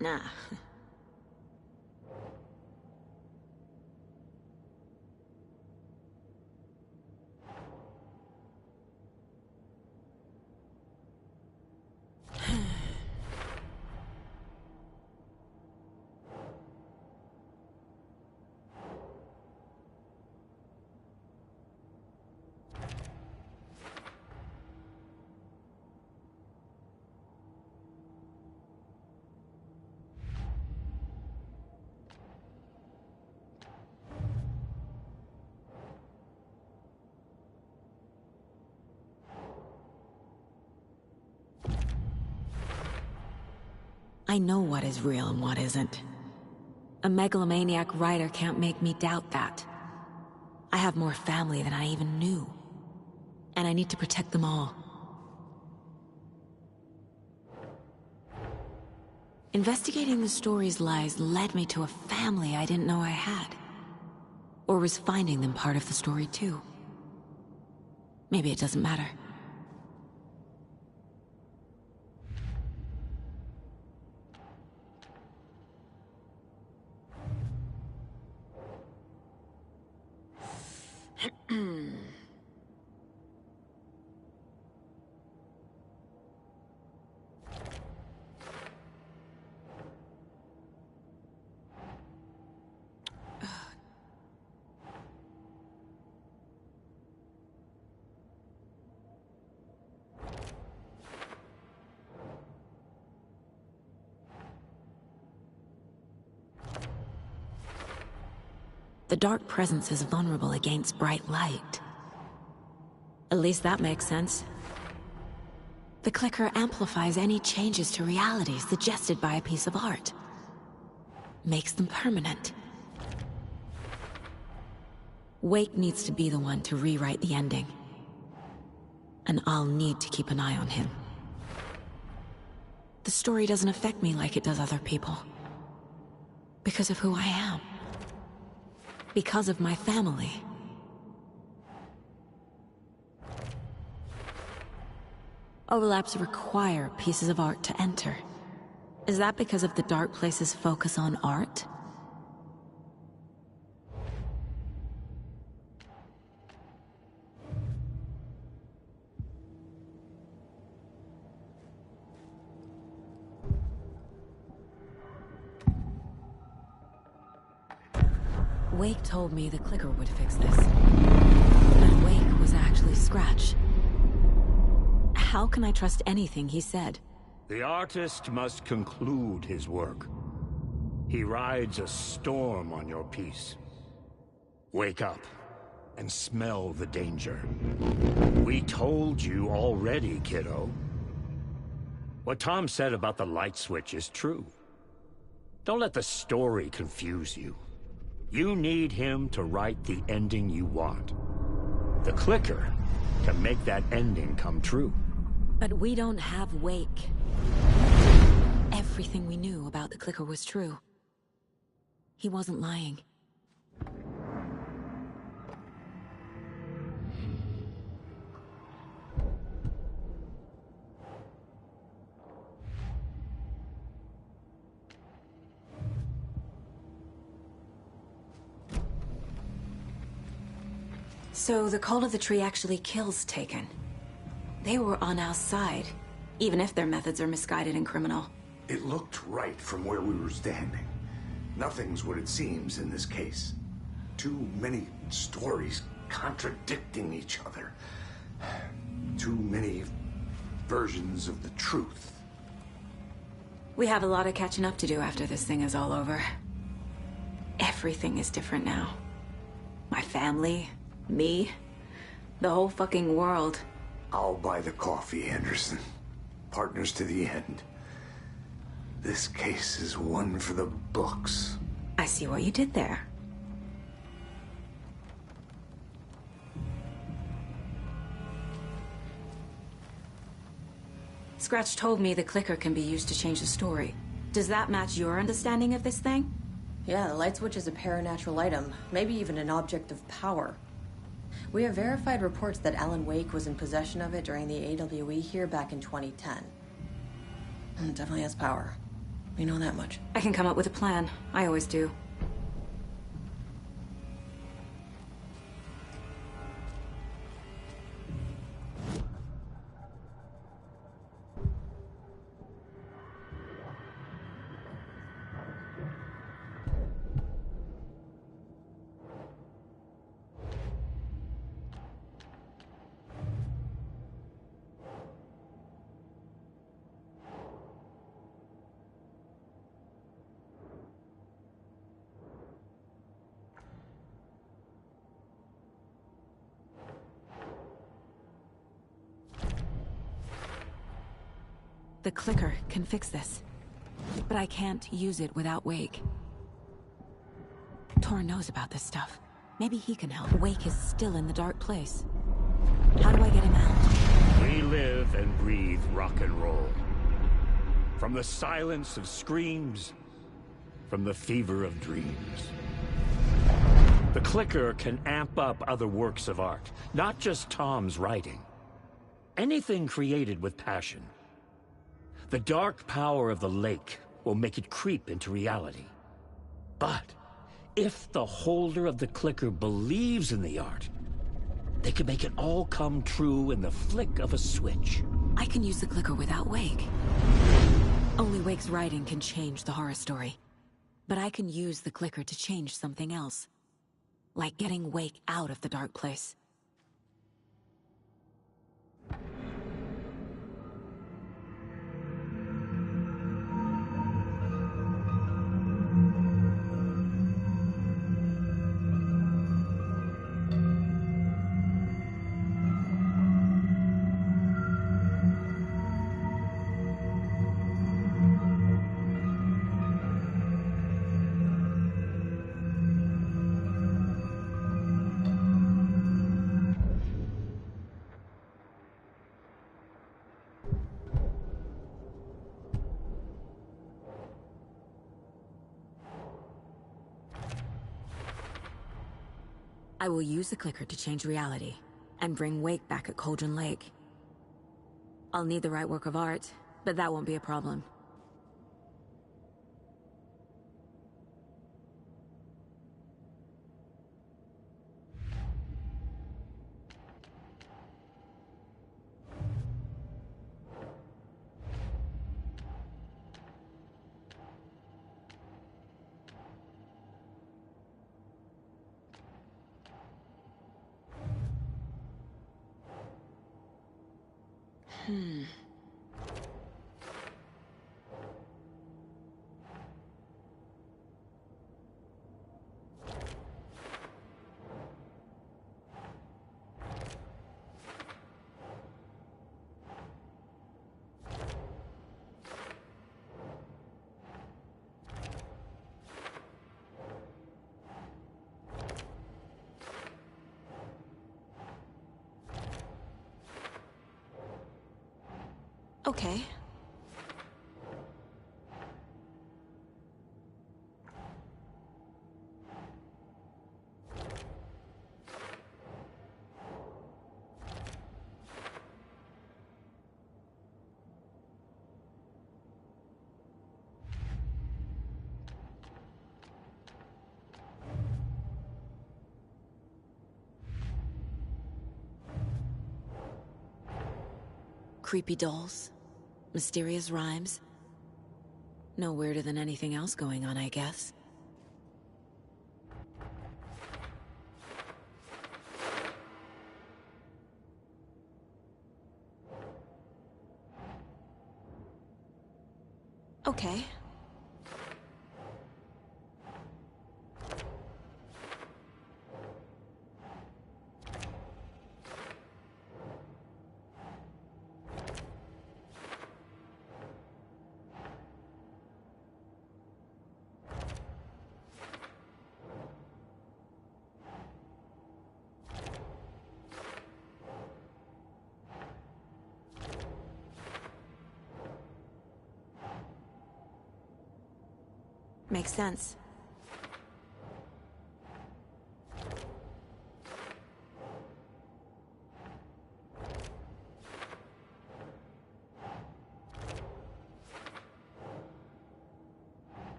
Nah. I know what is real and what isn't. A megalomaniac writer can't make me doubt that. I have more family than I even knew. And I need to protect them all. Investigating the story's lies led me to a family I didn't know I had. Or was finding them part of the story too. Maybe it doesn't matter. The dark presence is vulnerable against bright light. At least that makes sense. The clicker amplifies any changes to reality suggested by a piece of art. Makes them permanent. Wake needs to be the one to rewrite the ending. And I'll need to keep an eye on him. The story doesn't affect me like it does other people. Because of who I am. Because of my family. Overlaps require pieces of art to enter. Is that because of the Dark Place's focus on art? Wake told me the clicker would fix this. But Wake was actually Scratch. How can I trust anything he said? The artist must conclude his work. He rides a storm on your piece. Wake up and smell the danger. We told you already, kiddo. What Tom said about the light switch is true. Don't let the story confuse you. You need him to write the ending you want. The clicker can make that ending come true. But we don't have Wake. Everything we knew about the clicker was true. He wasn't lying. So the Cult of the Tree actually kills Taken. They were on our side, even if their methods are misguided and criminal. It looked right from where we were standing. Nothing's what it seems in this case. Too many stories contradicting each other. Too many versions of the truth. We have a lot of catching up to do after this thing is all over. Everything is different now. My family, me, the whole fucking world. I'll buy the coffee, Anderson. Partners to the end. This case is one for the books. I see what you did there. Scratch told me the clicker can be used to change the story. Does that match your understanding of this thing? Yeah, the light switch is a paranatural item, maybe even an object of power. We have verified reports that Alan Wake was in possession of it during the AWE here back in 2010. It definitely has power. We know that much. I can come up with a plan. I always do. The clicker can fix this, but I can't use it without Wake. Tor knows about this stuff. Maybe he can help. Wake is still in the dark place. How do I get him out? We live and breathe rock and roll. From the silence of screams, from the fever of dreams. The clicker can amp up other works of art, not just Tom's writing. Anything created with passion. The dark power of the lake will make it creep into reality. But if the holder of the clicker believes in the art, they can make it all come true in the flick of a switch. I can use the clicker without Wake. Only Wake's writing can change the horror story. But I can use the clicker to change something else. Like getting Wake out of the dark place. I will use the clicker to change reality, and bring Wake back at Cauldron Lake. I'll need the right work of art, but that won't be a problem. Okay. Creepy dolls. Mysterious rhymes. No weirder than anything else going on, I guess. Okay. Makes sense.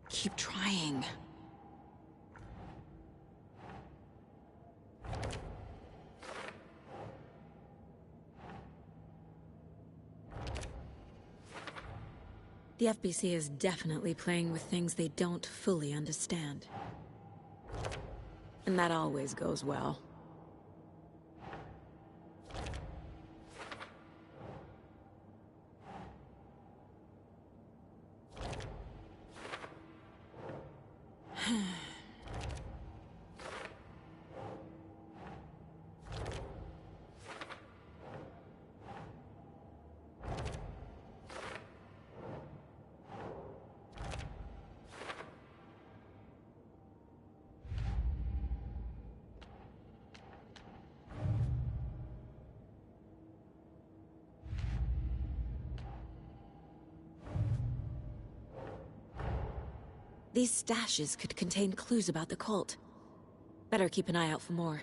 Keep trying. The FBC is definitely playing with things they don't fully understand. And that always goes well. These stashes could contain clues about the cult. Better keep an eye out for more.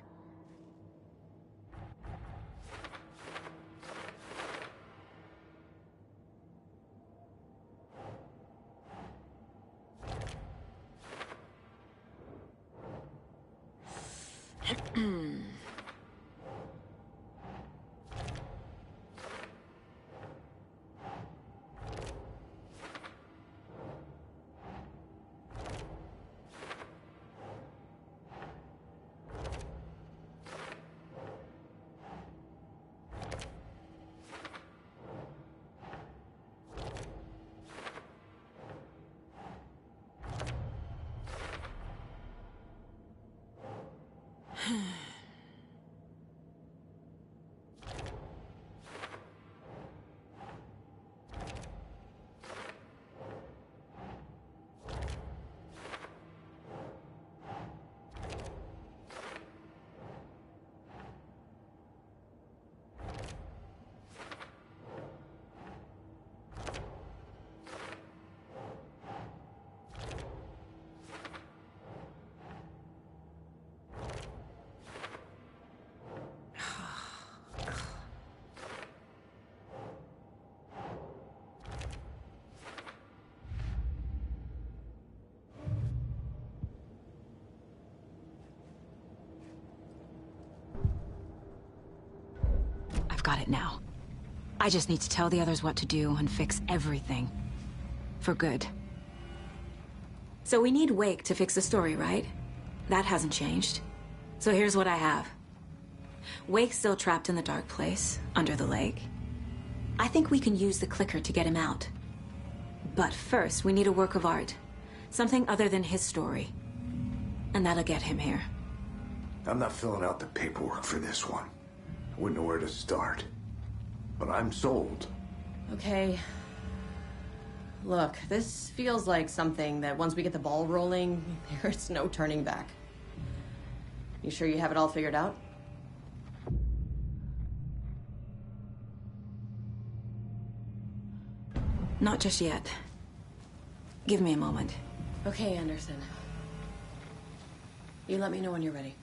got it now. I just need to tell the others what to do and fix everything. For good. So we need Wake to fix the story, right? That hasn't changed. So here's what I have. Wake's still trapped in the dark place, under the lake. I think we can use the clicker to get him out. But first, we need a work of art. Something other than his story. And that'll get him here. I'm not filling out the paperwork for this one. I wouldn't know where to start. But I'm sold. Okay. Look, this feels like something that once we get the ball rolling, there's no turning back. You sure you have it all figured out? Not just yet. Give me a moment. Okay, Anderson. You let me know when you're ready.